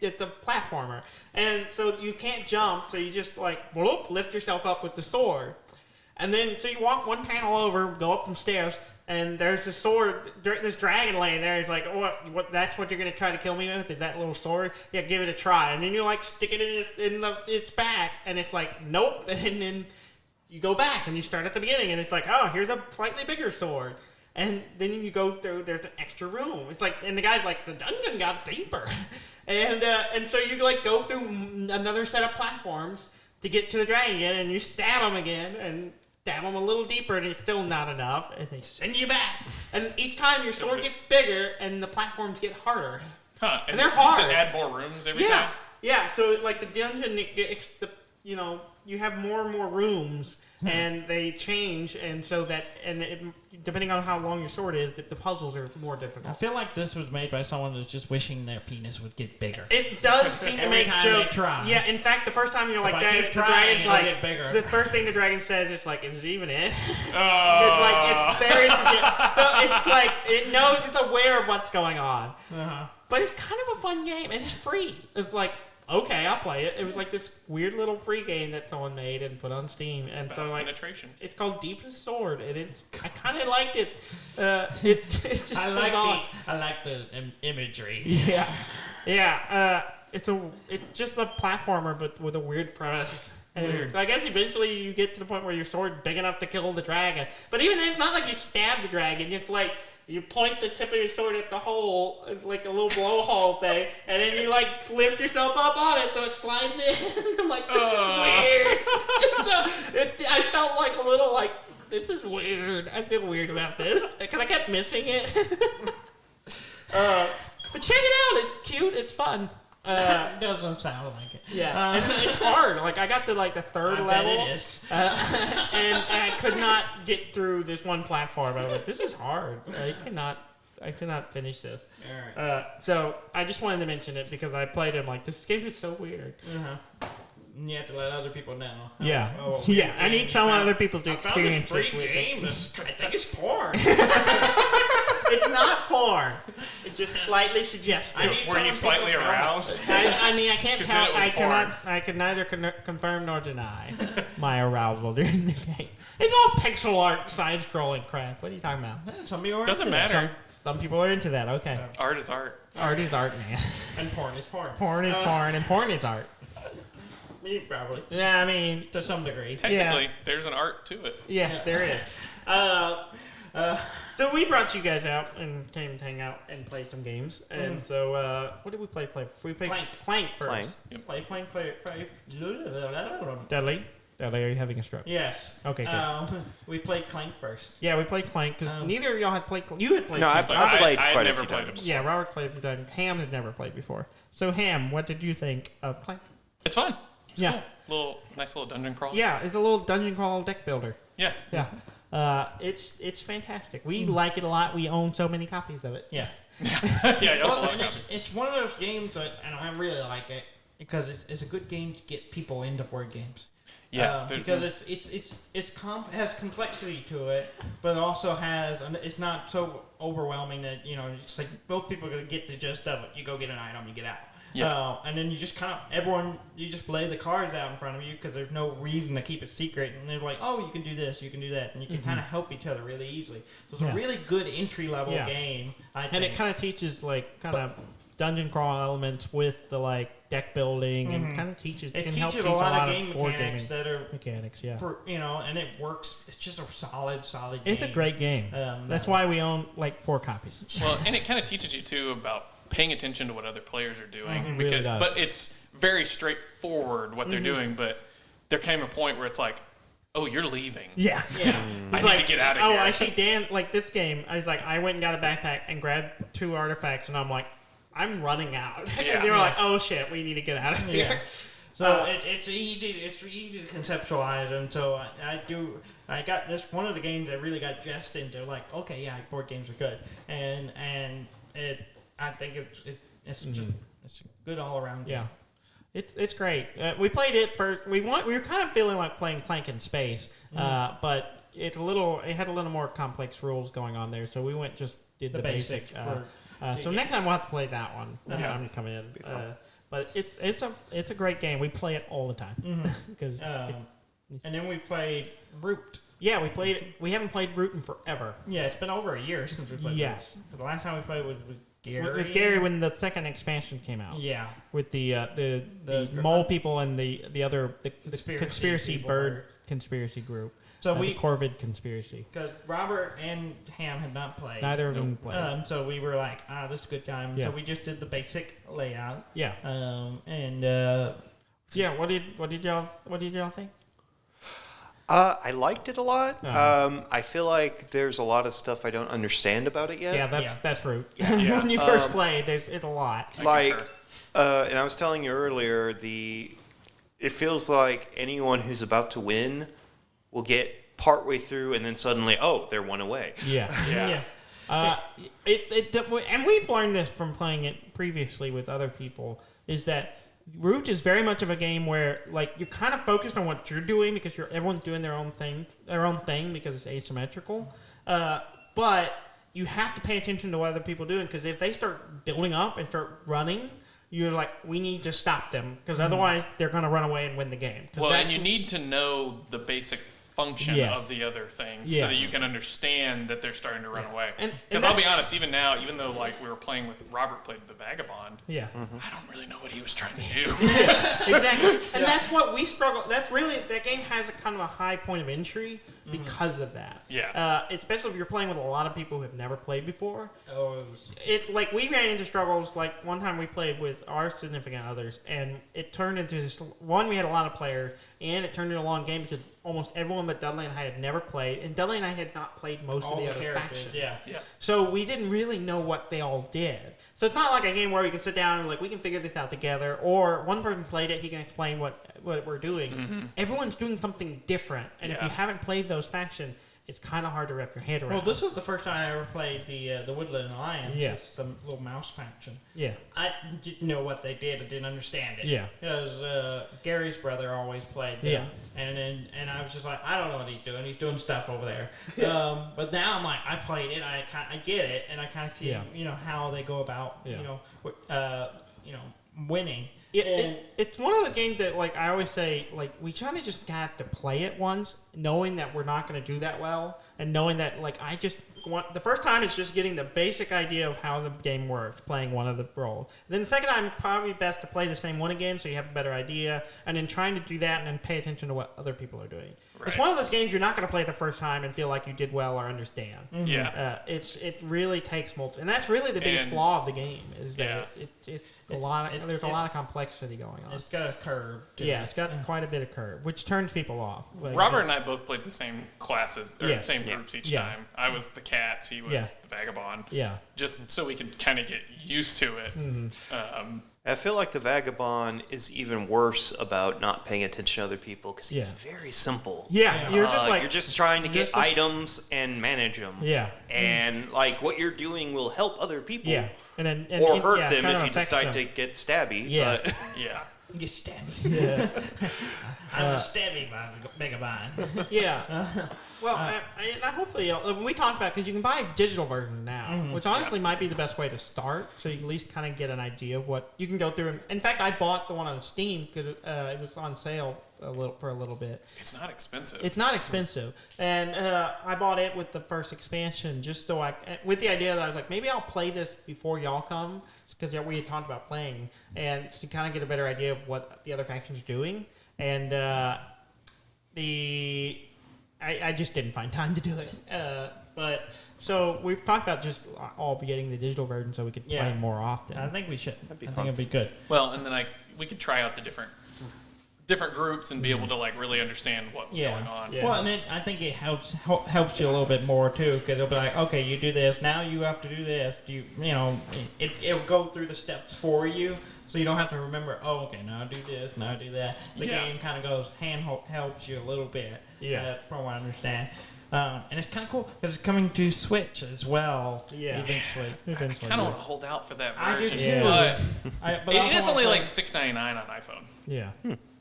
it's a platformer, and so you can't jump. So you just like lift yourself up with the sword, and then so you walk one panel over, go up some stairs. And there's this sword, this dragon laying there. He's like, what? That's what you're gonna try to kill me with? Is that little sword? Yeah, give it a try. And then you like stick it in its back, and it's like, nope. And then you go back and you start at the beginning, and it's like, here's a slightly bigger sword. And then you go through. There's an extra room. It's like, and the guy's like, the dungeon got deeper, and so you like go through another set of platforms to get to the dragon again, and you stab him again, and stab them a little deeper, and it's still not enough, and they send you back. And each time your sword gets bigger, and the platforms get harder. Huh? And they're hard. Does it add more rooms every time? Yeah. So like the dungeon, you have more and more rooms, and they change, and so that depending on how long your sword is, the puzzles are more difficult. I feel like this was made by someone that's just wishing their penis would get bigger. It does seem to make jokes. Yeah, in fact, the first time you're like that, the dragon's like, get bigger. The first thing the dragon says is like, "Is it even in?" It's like it's very so it's like it knows, it's aware of what's going on. But it's kind of a fun game, and it's free. It's like, okay, I'll play it. It was like this weird little free game that someone made and put on Steam, and about so like penetration. It's called Deepest Sword, and I kind of liked it. It's just I like the imagery. Yeah. It's just a platformer, but with a weird premise. And I guess eventually you get to the point where your sword's big enough to kill the dragon. But even then, it's not like you stab the dragon. It's like you point the tip of your sword at the hole. It's like a little blowhole thing. And then you like lift yourself up on it so it slides in. I'm like, this is weird. I felt like a little like, this is weird. I feel weird about this. Because I kept missing it. But check it out. It's cute. It's fun. It doesn't sound like it. Yeah, it's hard. Like I got to like the third level, it is. and I could not get through this one platform. I was like, "This is hard. I cannot finish this." All right. So I just wanted to mention it because I played it. I'm like, this game is so weird. You have to let other people know. Yeah, I need some other people to experience this free game. I think it's porn. It's not porn. It's just slightly suggestive. Were you slightly aroused? I mean, I can't tell. Porn. I can neither confirm nor deny my arousal during the game. It's all pixel art, side-scrolling crap. What are you talking about? Doesn't matter. Some people are into that. Okay. Art is art. Art is art, man. And porn is porn. Porn is porn, and porn is art. Me, probably. Yeah, I mean, To some degree. Technically, there's an art to it. yes, there is. So we brought you guys out and came to hang out and play some games. And so, what did we play? We played Clank first. Play. Dudley, are you having a stroke? Yes. Okay, good. We played Clank first. Yeah, we played Clank because neither of y'all had played. You had played. No, Clank. I've played I quite a never few played times. it. Yeah, Robert played it. Ham had never played before. So Ham, what did you think of Clank? It's fun. It's Yeah. cool. Nice little dungeon crawl. Yeah, it's a little dungeon crawl deck builder. Yeah. Yeah. It's fantastic. We like it a lot. We own so many copies of it. Yeah. Yeah. Y'all Well, love and it. it's one of those games that, and I really like it because it's a good game to get people into board games. Yeah. Because has complexity to it, but it also has, and it's not so overwhelming that it's like both people are gonna get the gist of it. You go get an item, you get out. Yeah. And then you just you just lay the cards out in front of you because there's no reason to keep it secret. And they're like, oh, you can do this, you can do that, and you can kind of help each other really easily. So it's a really good entry level game. I think. And it kind of teaches kind of dungeon crawl elements with the deck building and kind of teaches. It can help teaches teach a lot of game game board mechanics gaming that are mechanics. Yeah. and it works. It's just a solid game. It's a great game. That's why we own 4 copies. Well, and it kind of teaches you too about paying attention to what other players are doing. Really does. But it's very straightforward what they're doing. But there came a point where it's like, oh, you're leaving. Yeah. Yeah. I need to get out of here. Oh, I see Dan, this game, I was like, I went and got a backpack and grabbed 2 artifacts, and I'm like, I'm running out. Yeah. And they were like, oh shit, we need to get out of here. Yeah. So it's easy to conceptualize, and so I got this one of the games I really got just into. Like, okay, yeah, board games are good, and I think it's just it's a good all around game. Yeah. It's great. We played it first. We were kind of feeling like playing Clank in space, but it had a little more complex rules going on there. So we did the basic. So next time we'll have to play that one. Next time you come in. But it's a great game. We play it all the time because. And then we played Root. Yeah, we played it. We haven't played Root in forever. Yeah, it's been over a year since we played. Yes. Root. The last time we played was with Gary. With Gary when the second expansion came out. Yeah. With the mole people and the other conspiracy people bird conspiracy group. So the Corvid conspiracy. Because Robert and Ham had not played. Neither of them played. So we were like, this is a good time. Yeah. So we just did the basic layout. Yeah. Yeah. What did y'all think? I liked it a lot. Uh-huh. I feel like there's a lot of stuff I don't understand about it yet. Yeah, that's Root. Yeah. When you first played, it's a lot. And I was telling you earlier, it feels like anyone who's about to win will get partway through and then suddenly, they're one away. Yeah. And we've learned this from playing it previously with other people, is that Root is very much of a game where you're kind of focused on what you're doing because everyone's doing their own thing because it's asymmetrical. But you have to pay attention to what other people are doing because if they start building up and start running, you're like, we need to stop them because otherwise they're going to run away and win the game. Well, and you need to know the basic function of the other things so that you can understand that they're starting to run away. Because I'll be honest, even now, even though we were playing with Robert played the Vagabond, I don't really know what he was trying to do. Exactly. And that's what we struggle. That's really, that game has a kind of a high point of entry because of that. Yeah. Especially if you're playing with a lot of people who have never played before. We ran into struggles. One time we played with our significant others, and it turned into this. One, we had a lot of players, and it turned into a long game because almost everyone but Dudley and I had never played, and Dudley and I had not played most of the other factions. Yeah. So we didn't really know what they all did. So it's not like a game where we can sit down and we can figure this out together, or one person played it, he can explain what we're doing. Everyone's doing something different, and if you haven't played those factions, it's kind of hard to wrap your head around. Well, this was the first time I ever played the Woodland Alliance. Yes. The little mouse faction. Yeah. I didn't know what they did. I didn't understand it. Yeah. Because Gary's brother always played them. Yeah. And I was just like, I don't know what he's doing. He's doing stuff over there. But now I'm like, I played it. I get it, and I kind of see how they go about winning. It's one of those games that, I always say, we kind of just have to play it once, knowing that we're not going to do that well, and knowing that, the first time it's just getting the basic idea of how the game works, playing one of the roles. Then the second time, probably best to play the same one again so you have a better idea, and then trying to do that and then pay attention to what other people are doing. Right. It's one of those games you're not going to play the first time and feel like you did well or understand. Mm-hmm. Yeah. It really takes and that's really the biggest flaw of the game is that there's a lot of complexity going on. It's got a curve. It's got quite a bit of curve, which turns people off. Robert and I both played the same classes or the same groups each time. I was the cats, he was the vagabond. Yeah. Just so we could kind of get used to it. Mm-hmm. I feel like the vagabond is even worse about not paying attention to other people because he's very simple. Yeah, you're just trying to get items and manage them. Yeah, and like what you're doing will help other people. Yeah, and or hurt them if you decide to get stabby. Yeah, but get stabby. Yeah, I'm stabby by Megabine. Yeah. Well, I hopefully when we talked about because you can buy digital versions now, which honestly might be the best way to start, so you can at least kind of get an idea of what you can go through. In fact, I bought the one on Steam because it was on sale for a little bit. It's not expensive. It's not expensive, and I bought it with the first expansion just so with the idea that I was like, maybe I'll play this before y'all come because we had talked about playing and to kind of get a better idea of what the other faction's doing, and I just didn't find time to do it. But so we've talked about just all getting the digital version so we could play more often. I think we should. That'd be fun. fun. I think it'd be good. Well, and then we could try out the different groups and be able to like really understand what's going on. Yeah. Well, and I think it helps you a little bit more too because it'll be like, okay, you do this now, you have to do this. It'll go through the steps for you. So you don't have to remember, now I do this, now I do that. The game kind of goes, helps you a little bit. Yeah. From what I understand. And it's kind of cool because it's coming to Switch as well. Yeah. Eventually. I kind of want to hold out for that version. I do too. But it is only like $6.99 on iPhone. Yeah.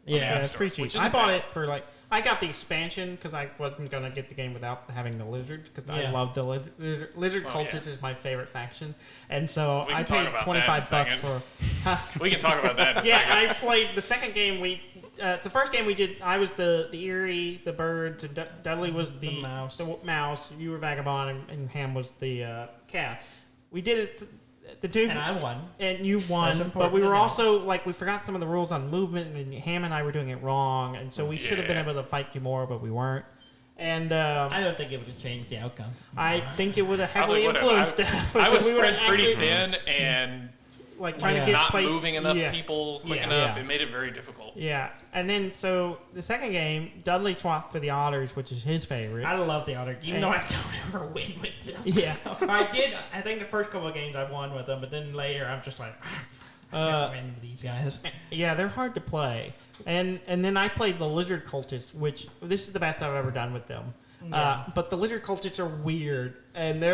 Yeah, it's pretty cheap. I bought it for I got the expansion because I wasn't going to get the game without having the lizards because I love the lizard cultists is my favorite faction, and so I paid $25 for. We can talk about that in a second. I played the second game. The first game we did, I was the Eerie, the birds, and Dudley was the mouse. The mouse. You were Vagabond, and Ham was the cat. We did it. And I won. And you won, but we were also, we forgot some of the rules on movement, and Ham and I were doing it wrong, and so we should have been able to fight you more, but we weren't. And I don't think it would have changed the outcome. I think it would have heavily influenced that. I was spread pretty thin, and trying to get not moving enough people quick enough. It made it very difficult. Yeah, and then so the second game, Dudley swapped for the otters, which is his favorite. I love the otters, even though I don't ever win with them. Yeah, I did. I think the first couple of games I won with them, but then later I'm just like, I can't win with these guys. Yeah, they're hard to play. And then I played the lizard cultists, which this is the best I've ever done with them. Yeah. But the lizard cultists are weird, and they're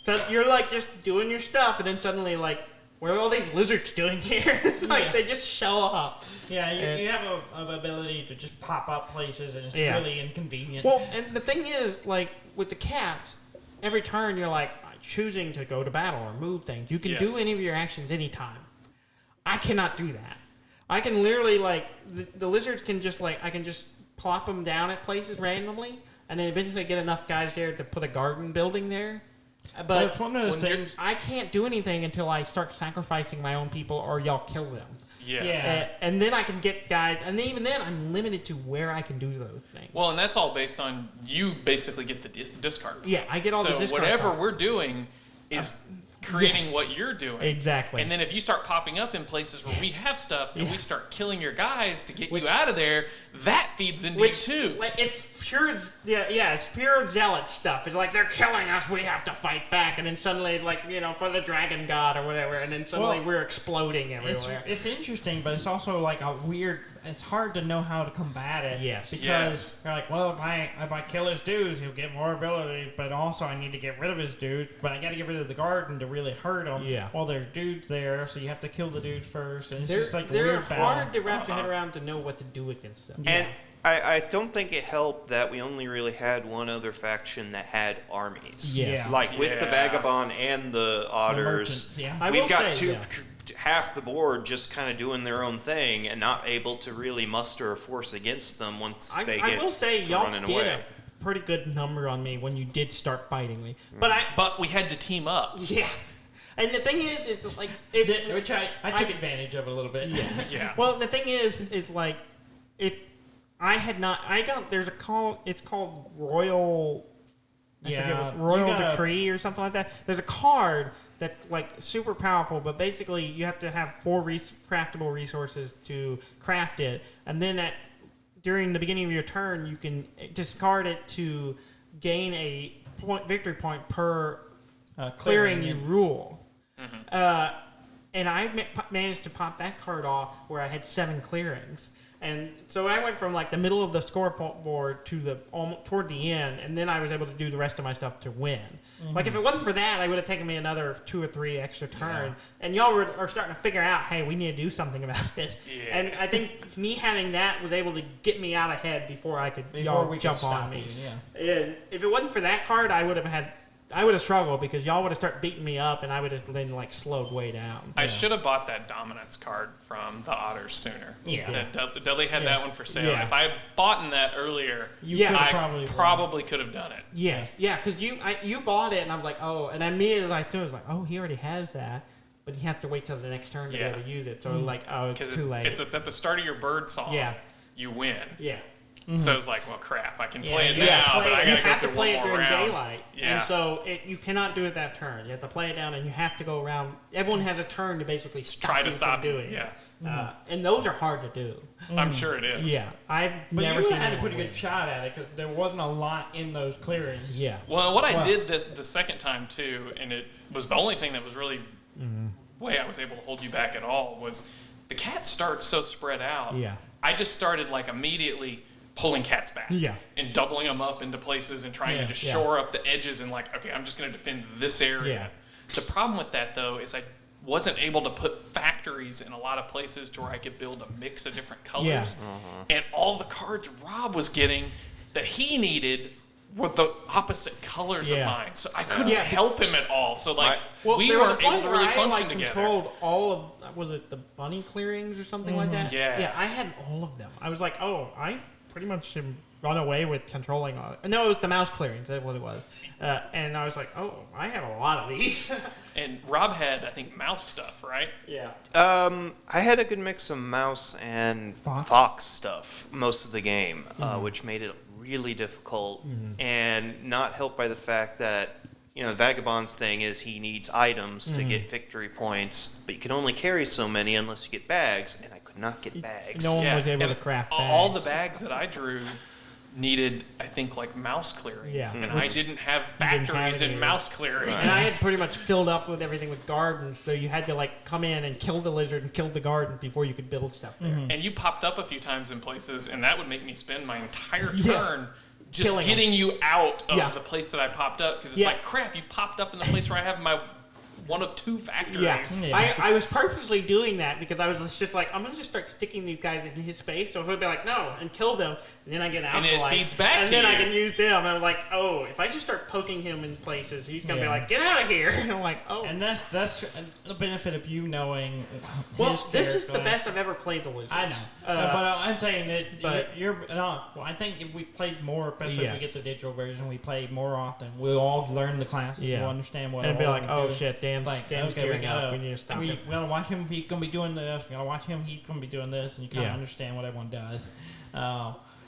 so you're just doing your stuff, and then suddenly what are all these lizards doing here? They just show up. Yeah, you have an ability to just pop up places, and it's really inconvenient. Well, and the thing is, with the cats, every turn you're choosing to go to battle or move things. You can do any of your actions anytime. I cannot do that. I can literally, the lizards can just, I can just plop them down at places randomly, and then eventually get enough guys there to put a garden building there. But it's one of those things. I can't do anything until I start sacrificing my own people or y'all kill them. Yes. Yeah. And then I can get guys, and then even then I'm limited to where I can do those things. Well, and that's all based on you basically get the discard. Yeah, I get all the discard. So whatever we're doing is creating what you're doing. Exactly. And then if you start popping up in places where we have stuff and we start killing your guys to get you out of there, that feeds into you too. It's pure, it's pure zealot stuff. It's they're killing us, we have to fight back, and then suddenly, for the dragon god or whatever, and then suddenly we're exploding everywhere. It's interesting, but it's also a weird. It's hard to know how to combat it. Yes. Because you're if I kill his dudes, he'll get more ability, but also I need to get rid of his dudes, but I got to get rid of the garden to really hurt them. Yeah. While there's dudes there, so you have to kill the dudes first, and it's they're just weird battle. They're hard to wrap your head around to know what to do against them. And I don't think it helped that we only really had one other faction that had armies. Yeah. With the Vagabond and the Otters, we've got half the board just kind of doing their own thing and not able to really muster a force against them once they get I will say, y'all did pretty good number on me when you did start biting me. But we had to team up. Yeah. And the thing is, it's like... Which I took advantage of a little bit. Yeah. Yeah. Well, the thing is, it's like, if I had not... there's a call... It's called Royal... Royal Decree or something like that. There's a card that's like super powerful, but basically you have to have 4 craftable resources to craft it, and then during the beginning of your turn, you can discard it to gain a victory point per clearing you rule. Mm-hmm. And I managed to pop that card off where I had 7 clearings. And so I went from like the middle of the scoreboard to toward the end, and then I was able to do the rest of my stuff to win. Mm-hmm. Like if it wasn't for that, I would have taken me another 2 or 3 extra turns. Yeah. And y'all are starting to figure out, hey, we need to do something about this. Yeah. And I think me having that was able to get me out ahead before y'all jump on me. Yeah. And if it wasn't for that card, I would have struggled because y'all would have started beating me up, and I would have then like slowed way down. I should have bought that dominance card from the Otters sooner. Yeah. Dudley had that one for sale. Yeah. If I had bought that earlier, I probably could have done it. Yes. Yeah, because you bought it, and I'm like, oh, and I immediately I was like, oh, he already has that. But he has to wait till the next turn to be able to use it. So like, oh, it's too late. It's at the start of your bird song. Yeah. You win. Yeah. Mm-hmm. So it's like, well, crap, I can play it now, but I got to go through one more round. You have to play it during daylight. Yeah. And so you cannot do it that turn. You have to play it down, and you have to go around. Everyone has a turn to basically stop doing it. Yeah. And those are hard to do. I'm sure it is. Yeah. But you had a pretty good shot at it, because there wasn't a lot in those clearings. Yeah. Well, what I did the second time, too, and it was the only thing that was really way I was able to hold you back at all, was the cats start so spread out. Yeah. I just started, like, immediately pulling cats back and doubling them up into places and trying to just shore up the edges and like, okay, I'm just going to defend this area. Yeah. The problem with that, though, is I wasn't able to put factories in a lot of places to where I could build a mix of different colors. Yeah. Uh-huh. And all the cards Rob was getting that he needed were the opposite colors of mine. So I couldn't help him at all. So, like, we weren't able to really function together. I controlled all of, was it the bunny clearings or something like that? Yeah. Yeah, I had all of them. I was like, oh, I pretty much run away with controlling all. No, it was the mouse clearings. That's what it was. And I was like, oh, I have a lot of these. And Rob had, I think, mouse stuff, right? Yeah. I had a good mix of mouse and fox stuff most of the game, which made it really difficult and not helped by the fact that, you know, Vagabond's thing is he needs items to get victory points, but you can only carry so many unless you get bags, and I could not get bags. No one was able to craft bags. All the bags that I drew needed, I think, like mouse clearings, and I didn't have factories in mouse clearings. And I had pretty much filled up with everything with gardens, so you had to like come in and kill the lizard and kill the garden before you could build stuff there. And you popped up a few times in places, and that would make me spend my entire turn just getting you out of the place that I popped up, because it's like, crap, you popped up in the place where I have my one of 2 factories. I was purposely doing that because I was just like, I'm going to just start sticking these guys in his space, so he'll be like, no, and kill them, and then I get out. And it feeds back and to you. And then I can use them, and I'm like, oh, if I just start poking him in places, he's going to be like, get out of here. And I'm like, oh. And that's the benefit of you knowing this is the best I've ever played the Wizards. I know. But I'm saying that I think if we played more, especially if we get the digital version, we play more often, we'll all learn the classes, we'll understand what and be like, oh, shit, Dan's gearing up. We need to stop him. We gotta watch him. He's gonna be doing this. We gotta watch him. He's gonna be doing this, and you kind of understand what everyone does.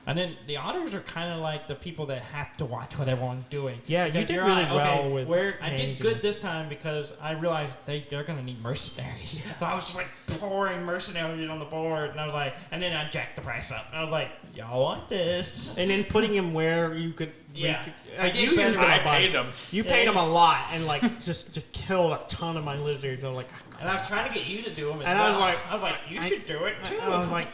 And then the Otters are kind of like the people that have to watch what everyone's doing. Yeah, you did really well with. I did good this time because I realized they're gonna need mercenaries. So I was just like pouring mercenaries on the board, and I was like, and then I jacked the price up. And I was like, y'all want this? And then putting him where you could. I paid him. You paid him a lot, and like just killed a ton of my lizards. I'm like, and I was trying to get you to do them. And I was like, you should do it too. I was like,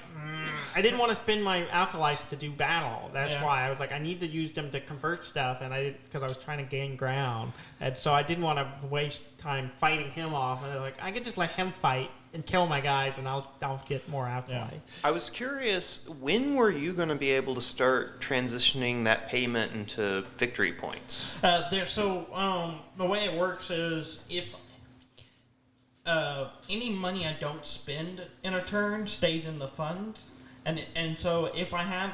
I didn't want to spend my alkalies to do battle. That's why I was like, I need to use them to convert stuff, and because I was trying to gain ground, and so I didn't want to waste time fighting him off. And I was like, I could just let him fight and kill my guys, and I'll get more alkali. Yeah. I was curious, when were you going to be able to start transitioning that payment into victory points? The way it works is if any money I don't spend in a turn stays in the funds, and so if I have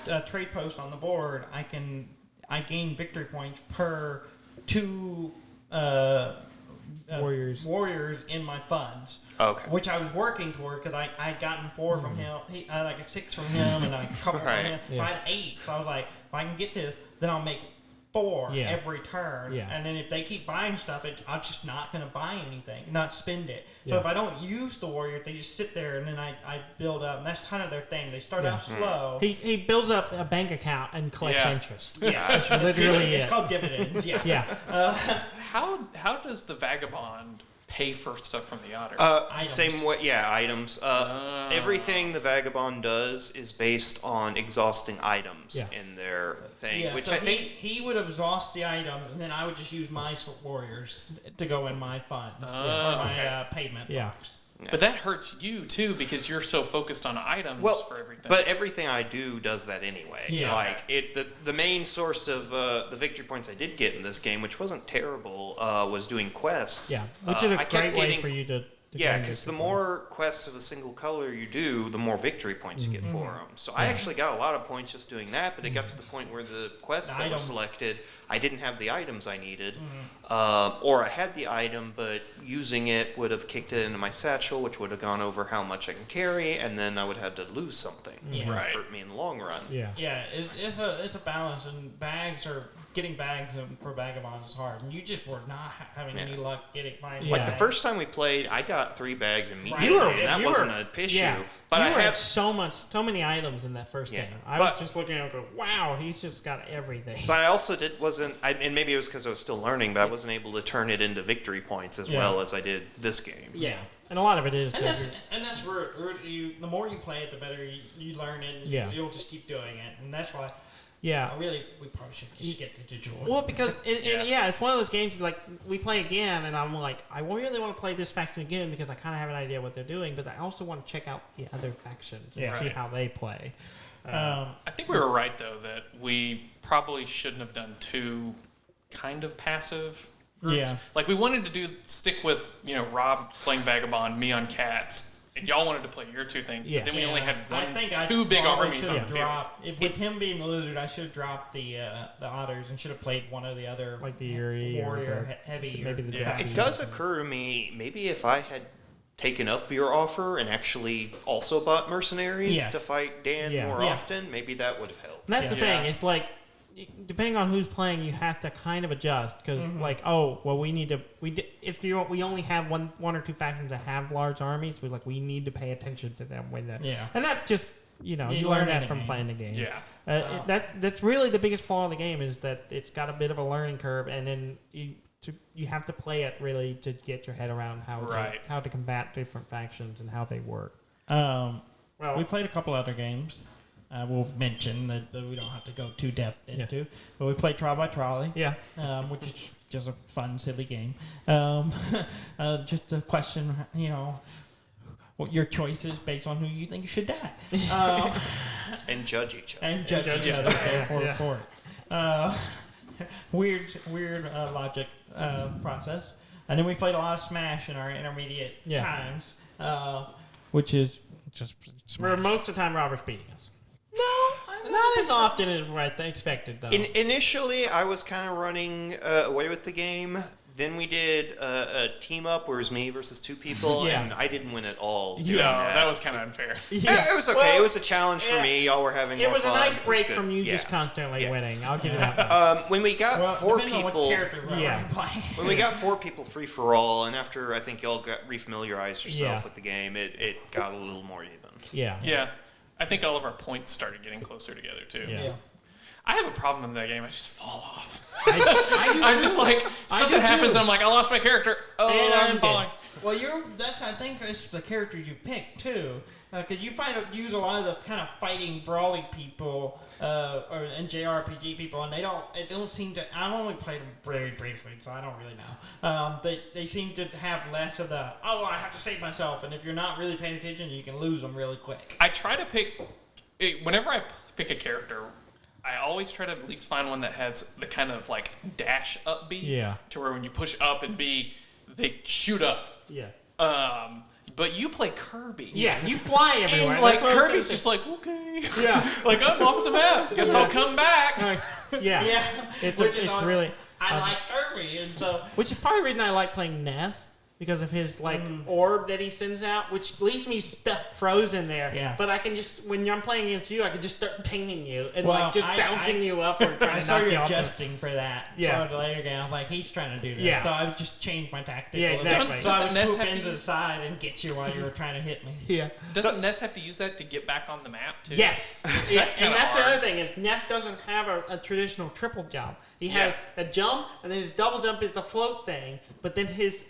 a trade post on the board, I can I gain victory points per 2 warriors in my funds. Okay. Which I was working toward because I'd gotten 4 from him. I had like a 6 from him and a couple from him. So I had 8. So I was like, if I can get this, then I'll make 4 every turn. Yeah. And then if they keep buying stuff, I'm just not going to buy anything, not spend it. So if I don't use the warrior, they just sit there and then I build up. And that's kind of their thing. They start out slow. He builds up a bank account and collects interest. Yeah. Literally, it's called dividends. Yeah. Yeah. How does the vagabond pay for stuff from the otters? Same way, items. Everything the vagabond does is based on exhausting items in their thing, Yeah, which so I think he would exhaust the items, and then I would just use my warriors to go in my funds or my payment box. But that hurts you too because you're so focused on items for everything. But everything I do does that anyway. Yeah. Like the main source of the victory points I did get in this game, which wasn't terrible, was doing quests. Yeah, which is a I kept great way getting- for you to Yeah, because the more quests of a single color you do, the more victory points you get for them. So I actually got a lot of points just doing that, but it got to the point where the quests that were selected, I didn't have the items I needed, or I had the item, but using it would have kicked it into my satchel, which would have gone over how much I can carry, and then I would have to lose something, which would hurt me in the long run. Yeah. Yeah, it's a balance, and getting bags for vagabonds is hard, and you just were not having any luck finding. Like the first time we played, I got 3 bags immediately, Right. and that wasn't an issue. Yeah. But I had have so many items in that first game. I was just looking at it and go, wow, he's just got everything. But I also and maybe it was because I was still learning, but I wasn't able to turn it into victory points as well as I did this game. Yeah. And a lot of it is. And that's where the more you play it, the better you learn it, and you'll just keep doing it, and that's why. Yeah. We probably should just get the digital. Well, because it's one of those games like we play again, and I'm like, I really want to play this faction again because I kind of have an idea what they're doing, but I also want to check out the other factions and see how they play. I think we were right though that we probably shouldn't have done 2 kind of passive groups. Yeah. Like we wanted to stick with Rob playing vagabond, me on cats. And y'all wanted to play your 2 things, but then we only had 2 big armies on the field. With him being the lizard, I should have dropped the otters and should have played one of the other like the Eerie warrior heavy. Maybe the It does occur to me, maybe if I had taken up your offer and actually also bought mercenaries to fight Dan more often, maybe that would have helped. And that's the thing. It's like, depending on who's playing, you have to kind of adjust because, we only have one or 2 factions that have large armies. We need to pay attention to them and that's just you learn that from playing the game. Yeah, that's really the biggest flaw of the game is that it's got a bit of a learning curve, and then you have to play it really to get your head around how to combat different factions and how they work. We played a couple other games. We'll mention that we don't have to go too depth into, but we played Trial by Trolley, which is just a fun, silly game. Just a question, what your choices based on who you think should die, and judge each other. And judge each other for it. Weird logic process, and then we played a lot of Smash in our intermediate times, which is just where most of the time Robert's beating us. No, not as often as I expected, though. Initially, I was kind of running away with the game. Then we did a team up where it was me versus 2 people, and I didn't win at all. That was kind of unfair. It was okay. It was a challenge for me. Y'all were having more fun. It was a nice break from you just constantly winning. I'll give you that much. When we got 4 people, when we got 4 people free for all, and after I think y'all got refamiliarized yourself with the game, it got a little more even. Yeah. I think all of our points started getting closer together too. Yeah. I have a problem in that game. I just fall off. I'm just like something happens. And I'm like, I lost my character. Oh, I'm falling. Well, I think it's the characters you pick too, because you use a lot of the kind of fighting, brawling people, and JRPG people, and they don't seem to. I've only played them very briefly, so I don't really know. They seem to have less of the I have to save myself, and if you're not really paying attention, you can lose them really quick. I try to pick whenever I pick a character. I always try to at least find one that has the kind of like dash up B. Yeah. To where when you push up and B, they shoot up. Yeah. But you play Kirby. Yeah, you fly everywhere. And like Kirby's just like, okay. Yeah. Like I'm off the map. Guess I'll come back. Yeah. It's really. I like Kirby, and so Which is probably the reason I like playing Ness. Because of his orb that he sends out, which leaves me stuck frozen there. Yeah. But I can just, when I'm playing against you, I can just start pinging you and bouncing you up or trying I to knock started you off. adjusting for that. Yeah. So later game, I was like, he's trying to do this. Yeah. So I just changed my tactic. Yeah, a little exactly. bit. So I would Ness swoop have to into the use- side and get you while you were trying to hit me. Yeah. Doesn't Ness have to use that to get back on the map too? Yes. That's and kinda that's the hard. other thing is Ness doesn't have a traditional triple jump. He has a jump, and then his double jump is the float thing. But then his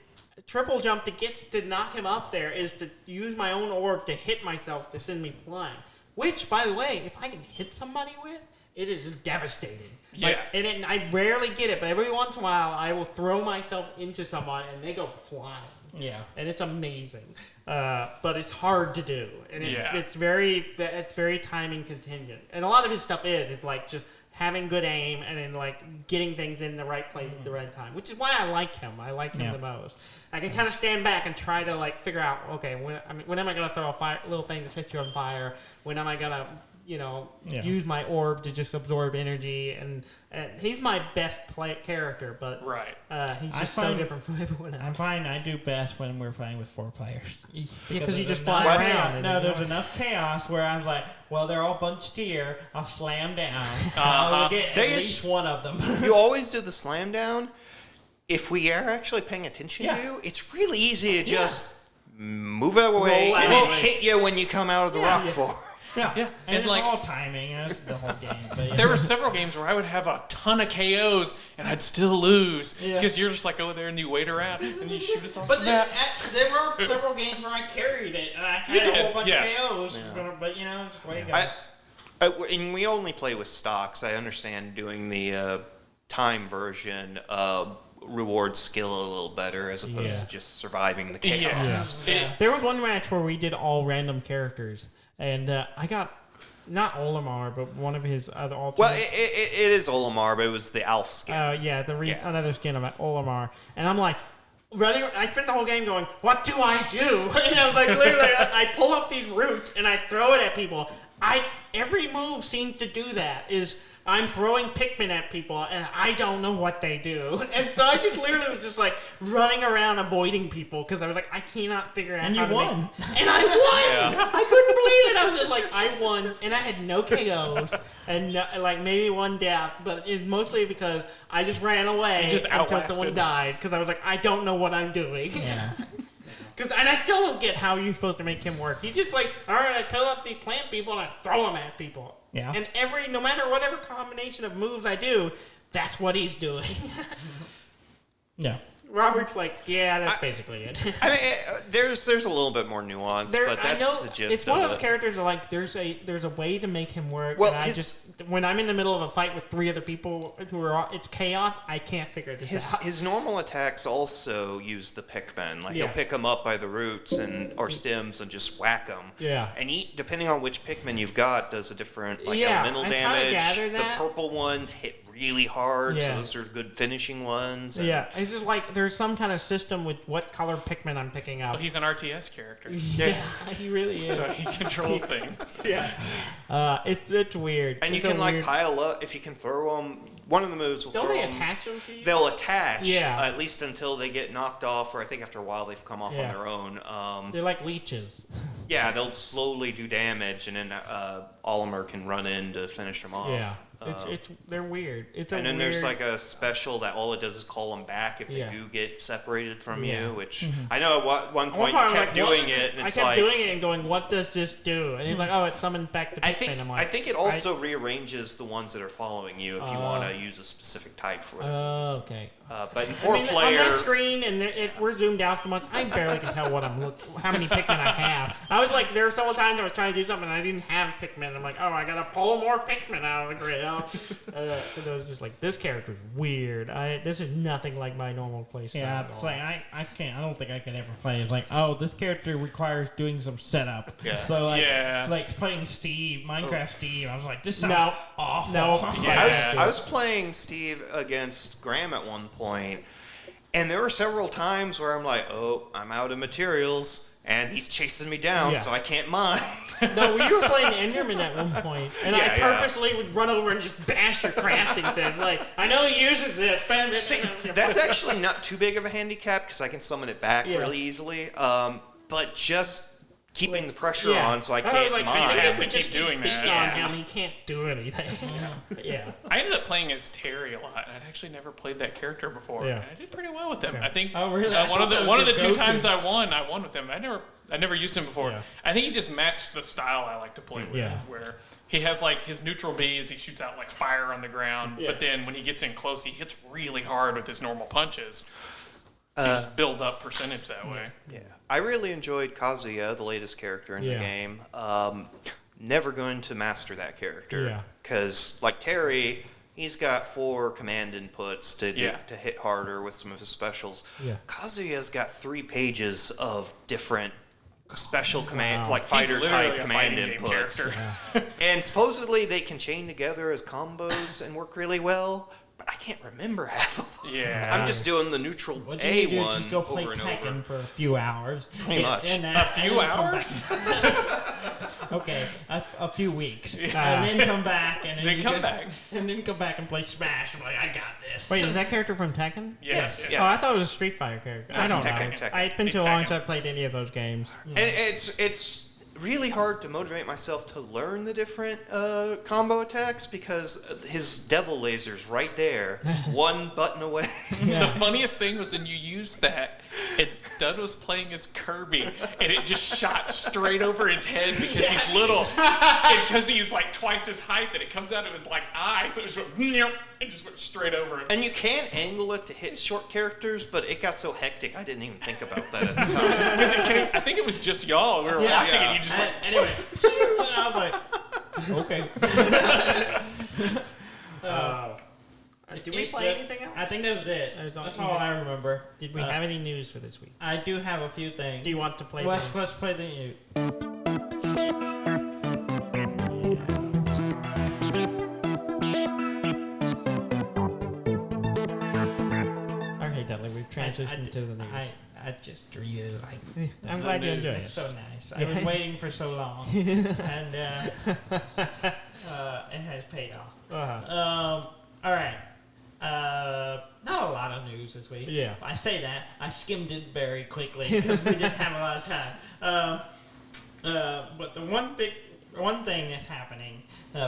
triple jump to knock him up there is to use my own orb to hit myself to send me flying. Which, by the way, if I can hit somebody with, it is devastating. Yeah. And I rarely get it, but every once in a while I will throw myself into someone and they go flying. Yeah. And it's amazing. But it's hard to do. And it's very timing contingent. And a lot of his stuff is like just having good aim and then like getting things in the right place at the right time, which is why I like him. I like him the most. I can kind of stand back and try to like figure out, okay, when am I gonna throw a little thing to set you on fire? When am I gonna, use my orb to just absorb energy? And he's my best character, but he's just so different from everyone else. I'm fine. I do best when we're playing with 4 players. Because you just fly around. There's enough chaos where I was like, well, they're all bunched here. I'll slam down. I'll get at least one of them. You always do the slam down. If we are actually paying attention to you, it's really easy to just move away and it hit you when you come out of the rock form. Yeah. Yeah. And it's like, all timing. That's the whole game. But there were several games where I would have a ton of KOs and I'd still lose because you're just like over there and you wait around and you shoot us off But the map. there were several games where I carried it and I had a whole bunch of KOs. Yeah. But just the way it goes. And we only play with stocks. I understand doing the time version rewards skill a little better as opposed to just surviving the chaos. There was one match where we did all random characters, and I got not Olimar, but one of his other alternates. Well, it is Olimar, but it was the Alf skin. Another skin of Olimar, and I'm like, running. I spent the whole game going, "What do I do?" And I was like, literally, I pull up these roots and I throw it at people. Every move seems to do that. I'm throwing Pikmin at people, and I don't know what they do. And so I just literally was just like running around avoiding people because I was like, I cannot figure out how to won. And I won! Yeah. I couldn't believe it. I was just like, I won, and I had no KOs and like maybe one death, but it's mostly because I just ran away until someone died because I was like, I don't know what I'm doing. Yeah. And I still don't get how you're supposed to make him work. He's just like, all right, I pull up these plant people and I throw them at people. Yeah. And no matter whatever combination of moves I do, that's what he's doing. Yeah. Robert's like, yeah, that's basically it. I mean, there's a little bit more nuance, but that's the gist it's one of those characters that like there's a way to make him work. Well, when I'm in the middle of a fight with 3 other people who are it's chaos, I can't figure this out. His normal attacks also use the Pikmin. Like he'll pick them up by the roots or stems and just whack them. Yeah. And depending on which Pikmin you've got, does a different elemental damage. The purple ones hit really hard, so those are good finishing ones. It's just like there's some kind of system with what color Pikmin I'm picking up. Well, he's an RTS character. Yeah, he really is. So he controls things. It's weird. And you can like pile up if you can throw them. One of the moves will Don't they attach them to you? They'll attach, at least until they get knocked off, or I think after a while they've come off on their own. They're like leeches. Yeah, they'll slowly do damage, and then Olimar can run in to finish them off. Yeah. They're weird. There's like a special that all it does is call them back if they do get separated from you, which I know at one point you kept doing it. And it's I kept doing it and going, what does this do? And he's like, oh, it summoned back the Pikmin. I think it also rearranges the ones that are following you if you want to use a specific type for them. Oh, okay. But in 4-player... on that screen, and we're zoomed out so much, I barely can tell how many Pikmin I have. I was like, there were several times I was trying to do something and I didn't have Pikmin. I'm like, oh, I gotta pull more Pikmin out of the grid. And I was just like, this character's weird. This is nothing like my normal playstyle. Yeah, it's like I don't think I can ever play. It's like, oh, this character requires doing some setup. Yeah. So like playing Minecraft Steve, I was like, this sounds awful. No. I was playing Steve against Graham at one point, And there were several times where I'm like, oh, I'm out of materials, and he's chasing me down, so I can't mine. No, we were playing Enderman at one point, and I purposely would run over and just bash your crafting thing. Like, I know he uses this. See, that's actually not too big of a handicap, because I can summon it back really easily. But just keeping the pressure on so I can't mine. So you have to keep doing that. On him, he can't do anything. I ended up playing as Terry a lot. I'd actually never played that character before. And I did pretty well with him. I think one of the 2 times I won with him. I never used him before. I think he just matched the style I like to play with, where he has like his neutral B as he shoots out like fire on the ground, but then when he gets in close, he hits really hard with his normal punches. So you just build up percentage that way. Yeah. I really enjoyed Kazuya, the latest character in the game. Never going to master that character. Because, like Terry, he's got 4 command inputs to hit harder with some of his specials. Kazuya's got 3 pages of different special command, like fighter-type command inputs. And supposedly they can chain together as combos and work really well. But I can't remember half of them. Yeah. I'm just doing the neutral What A you do is one just go play over and Tekken over. for a few hours. Pretty much. A few hours? Okay, a few weeks. And then come back. And then come back. And then come back and play Smash. I'm like, I got this. Wait, is that character from Tekken? Yes. Yes. Oh, I thought it was a Street Fighter character. I don't know. Tekken. It's been He's too long Tekken. since I've played any of those games. And it's really hard to motivate myself to learn the different combo attacks because his devil laser's right there, one button away. The funniest thing was when you used that, and Dud was playing as Kirby, and it just shot straight over his head because he's little, and because he's like twice his height, that it comes out of his like eye, so it just went, and just went straight over him. And you can angle it to hit short characters, but it got so hectic I didn't even think about that at the time. Because I think it was just y'all. We were watching it, and you just like, Anyway, I was like, okay. Did we play anything else? I think that was it. That's all I remember. Did we have any news for this week? I do have a few things. Do you want to play? Let's play the news. Okay, Dudley, we've transitioned to the news. I just really like it. I'm glad you enjoyed it. It's so nice. I've been waiting for so long, and it has paid off. All right. Not a lot of news this week. Yeah. I say that. I skimmed it very quickly because we didn't have a lot of time. But the one thing that's happening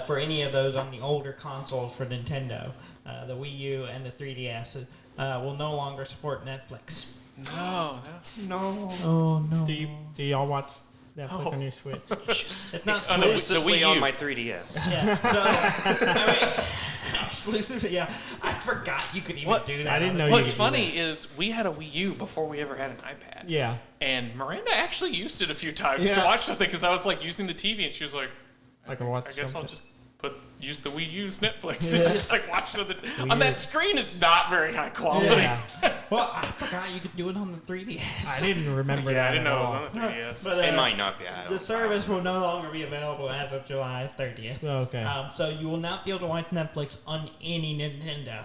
for any of those on the older consoles for Nintendo, the Wii U and the 3DS, will no longer support Netflix. no, that's No. Oh no! Do y'all watch Netflix on your Switch? It's not Exclusively the Wii on U. my 3DS. Yeah. So, I mean, exclusive. Yeah, I forgot you could even do that. I didn't know you What's could do funny is we had a Wii U before we ever had an iPad. Yeah. And Miranda actually used it a few times to Yeah. watch something because I was like using the TV and she was like, I can watch I guess I'll something. just use the Wii U's Netflix. It's just like watching on that screen is not very high quality. Yeah. Well, I forgot you could do it on the 3DS. I didn't remember Yeah, that I didn't at know it all. was on the 3DS. But, It might not be. I the don't service will no longer be available as of July 30th. Okay. So you will not be able to watch Netflix on any Nintendo,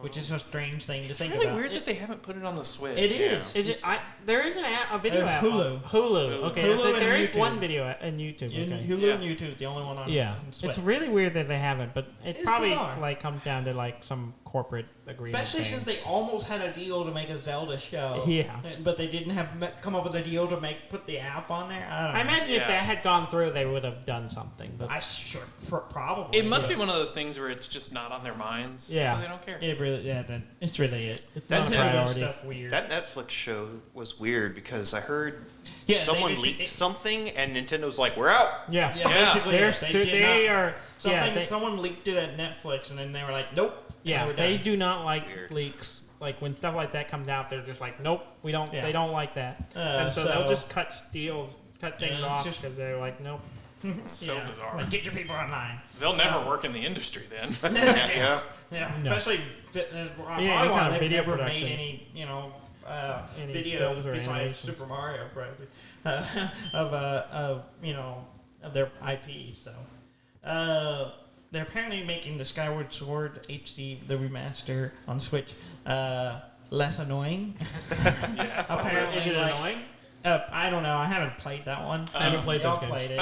which is a strange thing to It's think really about. weird that they haven't put it on the Switch. It is. Is it? there is a video app. Hulu. Hulu. Okay. Hulu and there is YouTube. one video app and YouTube. Okay. Hulu Yeah. and YouTube is the only one on Yeah, on Switch. it's really weird that they haven't, but it It's probably bizarre. like comes down to like some corporate agreement. Especially thing. since they almost had a deal to make a Zelda show. Yeah. But they didn't have come up with a deal to put the app on there. I don't know. I imagine if Yeah. that had gone through, they would have done something. But probably. It must be one of those things where it's just not on their minds, Yeah. so they don't care. It really, it's really it. It's That not Nintendo priority. stuff weird. That Netflix show was weird because I heard Yeah, someone they- leaked it- something and Nintendo's like, we're out. yeah, Yeah, Yeah. basically, They're yes, stu- did they not- are. Something, Yeah, someone leaked it at Netflix, and then they were like, "Nope." yeah, and we're they done. do not like Weird. leaks. Like when stuff like that comes out, they're just like, nope, we don't. Yeah. They don't like that, and so so- they'll just cut deals, cut things it's off just- because they're like, nope. It's so Yeah. bizarre. Like, get your people online. They'll never work in the industry then. Yeah. Yeah, No. especially any Mario. kind of They've video never production. made any, Any video films or besides animation. Super Mario, probably, of their IPs. So, they're apparently making the Skyward Sword HD, the remaster on Switch, less annoying. Yes. Apparently, Is it like, annoying? I don't know. I haven't played that one. I haven't played Y'all those games. played it.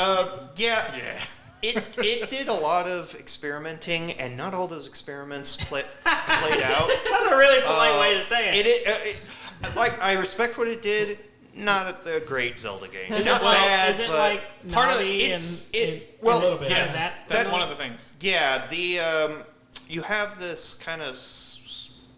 Yeah. Yeah. It did a lot of experimenting, and not all those experiments played out. That's a really polite way to say it. Like, I respect what it did. Not a great Zelda game. Is Not it like, bad, is it but like part of naughty well, a little bit? Yes. That's that- one of the things. yeah. You have this kind of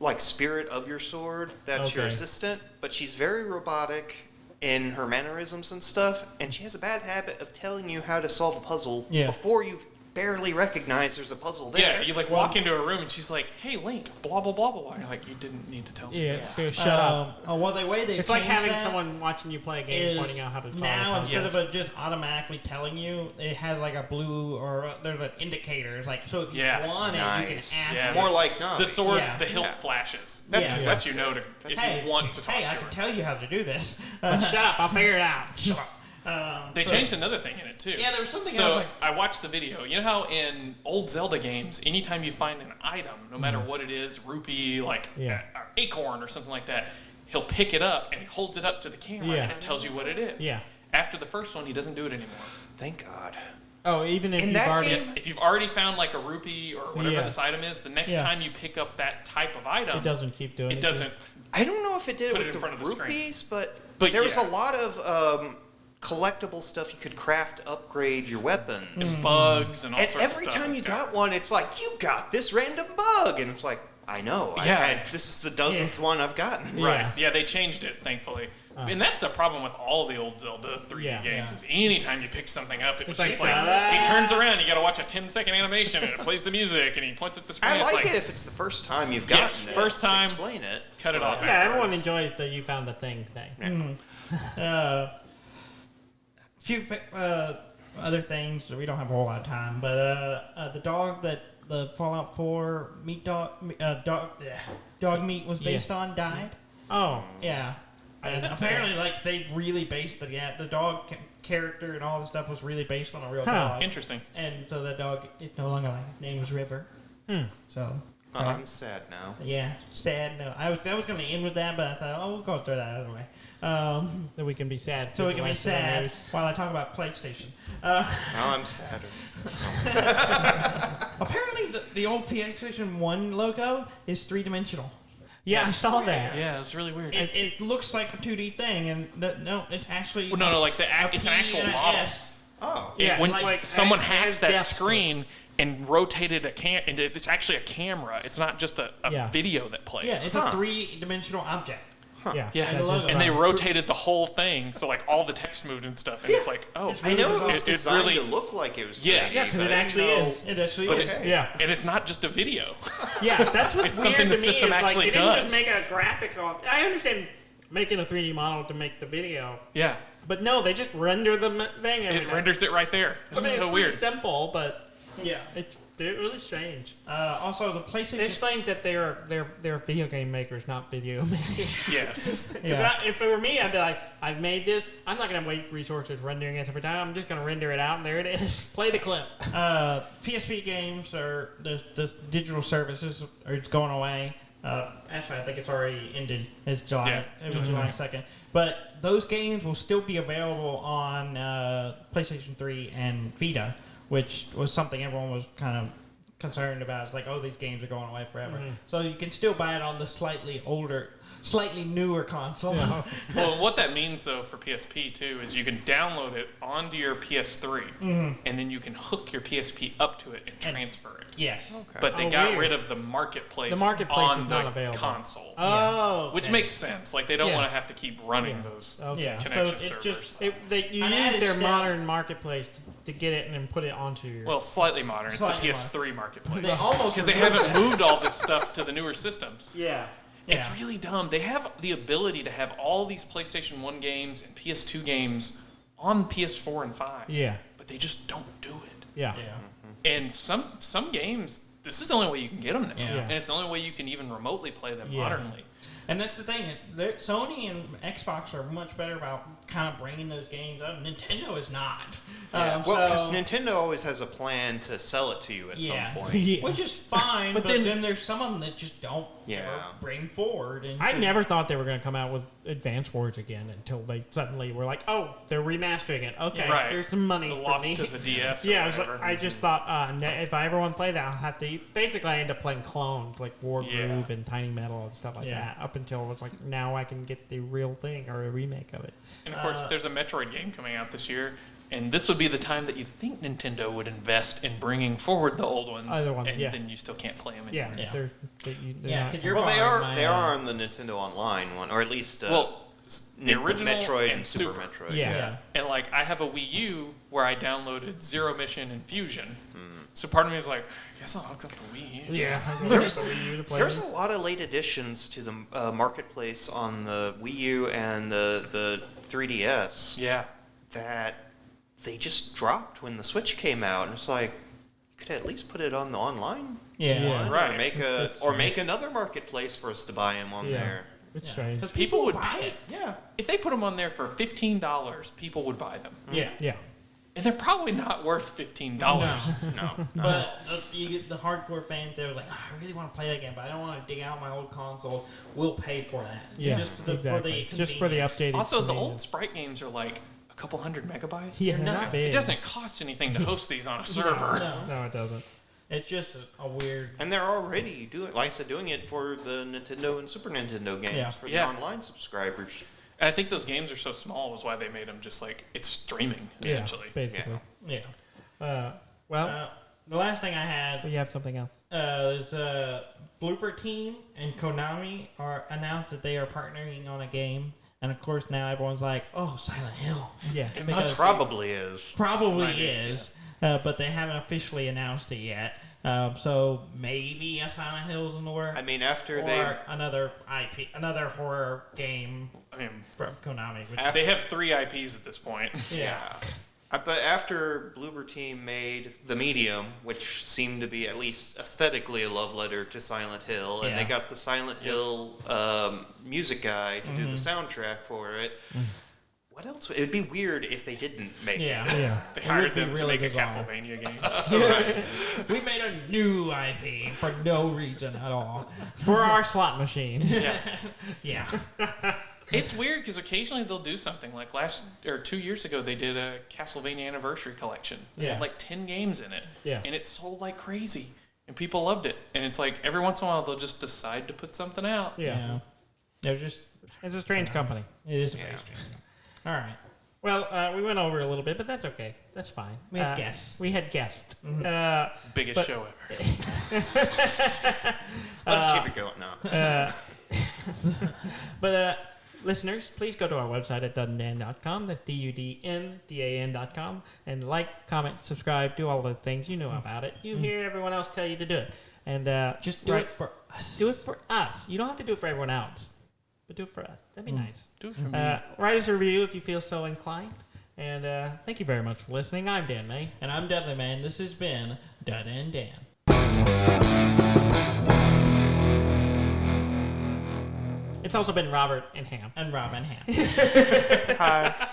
like spirit of your sword that's your Okay. assistant, but she's very robotic in her mannerisms and stuff, and she has a bad habit of telling you how to solve a puzzle before you've barely recognize there's a puzzle there. Yeah, you like walk into a room and she's like, "Hey, Link, blah blah blah blah blah." And you're like, "You didn't need to tell me." Yeah, so shut up. Well, the way they It's like having that someone watching you play a game is pointing out how to solve now a instead puzzle. of it just automatically telling you, it has like a blue or there's an indicator. It's like so if you Yeah. want it, Nice. you can ask. Yeah, More the- like Navi. the sword, Yeah. the hilt Yeah. flashes. That's Yeah. Lets you know to if Hey, you want to talk hey, to I her. can tell you how to do this. But shut up, I'll figure it out. Shut up. They So- changed another thing in it too. Yeah, there was something I So was like- I watched the video. You know how in old Zelda games, anytime you find an item, no matter what it is, rupee, like Yeah. an acorn or something like that, he'll pick it up and he holds it up to the camera Yeah. and it tells you what it is. Yeah. After the first one, he doesn't do it anymore. Thank God. Oh, even if In you've that already... game- If you've already found like a rupee or whatever Yeah. this item is, the next Yeah. time you pick up that type of item, It doesn't keep doing it. it doesn't. I don't know if it did Put it it with in front the of the screen. rupees, but But there was yeah. a lot of collectible stuff you could craft to upgrade your weapons. Bugs and all And sorts of every stuff. time It's you got- got one, it's like, you got this random bug. And it's like, I know. Yeah. This is the dozenth one I've gotten. Yeah. Right. Yeah, they changed it, thankfully. And that's a problem with all the old Zelda 3D Yeah. games. Yeah. Is anytime you pick something up, it's like, just like ta-da! he turns around, you got to watch a 10-second animation, and it plays the music, and he points at the screen. I it's like it if it's the first time you've gotten Yes, it. first to time. explain it. Cut it off. Yeah, everyone afterwards. enjoys that you found the thing. Few other things that we don't have a whole lot of time, but the dog that the Fallout 4 meat dog meat was based on died. Oh, Yeah, and That's apparently, like they really based the dog character and all the stuff was really based on a real dog. Interesting. And so that dog is no longer alive. His name was River. So I'm sad now. yeah, sad. No, I was going to end with that, but I thought, oh, we'll go through that other way. so we can be sad. So we for can the be rest of the sad news. while I talk about PlayStation. Now I'm sadder. Apparently, the old PlayStation 1 logo is three-dimensional. Yeah, I saw that. Yeah, it's really weird. It looks like a 2D thing, and no, it's actually Well, no, like it's an P actual and a model. S. Oh. Yeah, When like someone there's hacked that depth. screen and rotated and it's actually a camera. It's not just a Yeah. video that plays. Yeah, it's a three-dimensional object. Yeah, Yeah, And the logo. and they rotated the whole thing, so like all the text moved and stuff, and it's like, oh, It's I know it was it designed really, to look like it was Yes. 3D, Yeah, Because but it I didn't actually know- is. It actually But is. Okay. Yeah. and it's not just a video. Yeah, that's what's It's weird something the to me system is, like, actually they didn't does. just make a graphic on. I understand making a 3D model to make the video, Yeah, but no, they just render the thing. it renders it right there. I It's mean, so it's weird. pretty simple, but Yeah. it's really strange. Also, the It PlayStation. explains that they're video game makers, not video makers. Yes. 'Cause Yeah. if it were me, I'd be like, I've made this. I'm not gonna waste resources rendering it every time. I'm just gonna render it out, and there it is. Play the clip. PSP games are the digital services are going away. Actually, I think it's already ended. It's July. Yeah, It was July 2nd. But those games will still be available on PlayStation 3 and Vita, which was something everyone was kind of concerned about. It's like, oh, these games are going away forever. So you can still buy it on the slightly newer console. Well, what that means though for PSP too is you can download it onto your PS3, and then you can hook your PSP up to it and transfer it. Yes. But they Oh, got weird. rid of the marketplace, The marketplace on is the not available. console, Oh, which okay. makes sense. Like they don't Yeah. want to have to keep running Yeah. those Okay. Yeah. connection So it servers. You An use added their step- modern marketplace to get it and then put it onto your. Well, slightly modern. It's Slightly the PS3 marketplace. They almost Because they removed haven't that. moved all this stuff to the newer systems. yeah. It's really dumb. They have the ability to have all these PlayStation 1 games and PS2 games on PS4 and 5. Yeah. But they just don't do it. Yeah. And some games, this is the only way you can get them now. Yeah. And it's the only way you can even remotely play them Yeah. modernly. And that's the thing. Sony and Xbox are much better about kind of bringing those games up. Nintendo is not. Well, because Nintendo always has a plan to sell it to you at some point. Yeah. Which is fine, but then- then there's some of them that just don't bring forward. And I never thought they were going to come out with Advance Wars again until they suddenly were like, oh, they're remastering it. Okay, Right. here's some money for Lost me. to the DS. Yeah, or I, was like, whatever. I just thought if I ever want to play that, I'll have to. Basically, I end up playing clones like War Groove and Tiny Metal and stuff like that. Up until it was like, now I can get the real thing or a remake of it. And of course, there's a Metroid game coming out this year, and this would be the time that you think Nintendo would invest in bringing forward the old ones, and then you still can't play them anymore. They're not, they are on the Nintendo Online one, or at least the original Metroid and Super Metroid. Yeah. And like, I have a Wii U where I downloaded Zero Mission and Fusion. So part of me is like, I guess I'll hook up the Wii U. Yeah, There's a lot of late additions to the marketplace on the Wii U and the 3DS. Yeah. That they just dropped when the Switch came out, and it's like, you could at least put it on the online. Yeah. Right. Or make another marketplace for us to buy them on there. It's strange. Because people would buy it. Yeah. If they put them on there for $15, people would buy them. Yeah. And they're probably not worth $15. No. But you get the hardcore fans, they're like, I really want to play that game, but I don't want to dig out my old console. We'll pay for that. Yeah, Just for the updated. Also, the old Sprite games are like a couple hundred megabytes. Yeah, not big. It doesn't cost anything to host these on a server. No, it doesn't. It's just a weird. And they're already doing it for the Nintendo and Super Nintendo games for the online subscribers. And I think those games are so small was why they made them just like, it's streaming, essentially. Basically. Yeah. Well, the last thing I had. we have something else. Is Blooper Team and Konami are announced that they are partnering on a game. And of course now everyone's like, oh, Silent Hill. Yeah. It probably is. Probably is. But they haven't officially announced it yet. So maybe a Silent Hill's in the works. I mean, after another IP, another horror game from Konami. They have 3 IPs at this point. Yeah. But after Bloober Team made The Medium, which seemed to be at least aesthetically a love letter to Silent Hill, and they got the Silent Hill music guy to do the soundtrack for it. What else? It would be weird if they didn't make it. Yeah. They hired them to make a bizarre. Castlevania game. We made a new IP for no reason at all. For our slot machines. Yeah. It's weird because occasionally they'll do something. Like 2 years ago, they did a Castlevania Anniversary Collection. They had like 10 games in it. Yeah. And it sold like crazy. And people loved it. And it's like every once in a while they'll just decide to put something out. Yeah. It's a strange company. It is a very strange. All right. Well, we went over a little bit, but that's okay. That's fine. We had guests. Biggest show ever. Let's keep it going now. But listeners, please go to our website at dudndan.com. That's DUDNDAN.com. And like, comment, subscribe, do all the things. You know about it. You hear everyone else tell you to do it. And just do it for us. Do it for us. You don't have to do it for everyone else. But do it for us. That'd be nice. Do it for me. Write us a review if you feel so inclined. And thank you very much for listening. I'm Dan May. And I'm Dudley Man. This has been Dud and Dan. It's also been Robert and Ham. And Rob and Ham. Hi.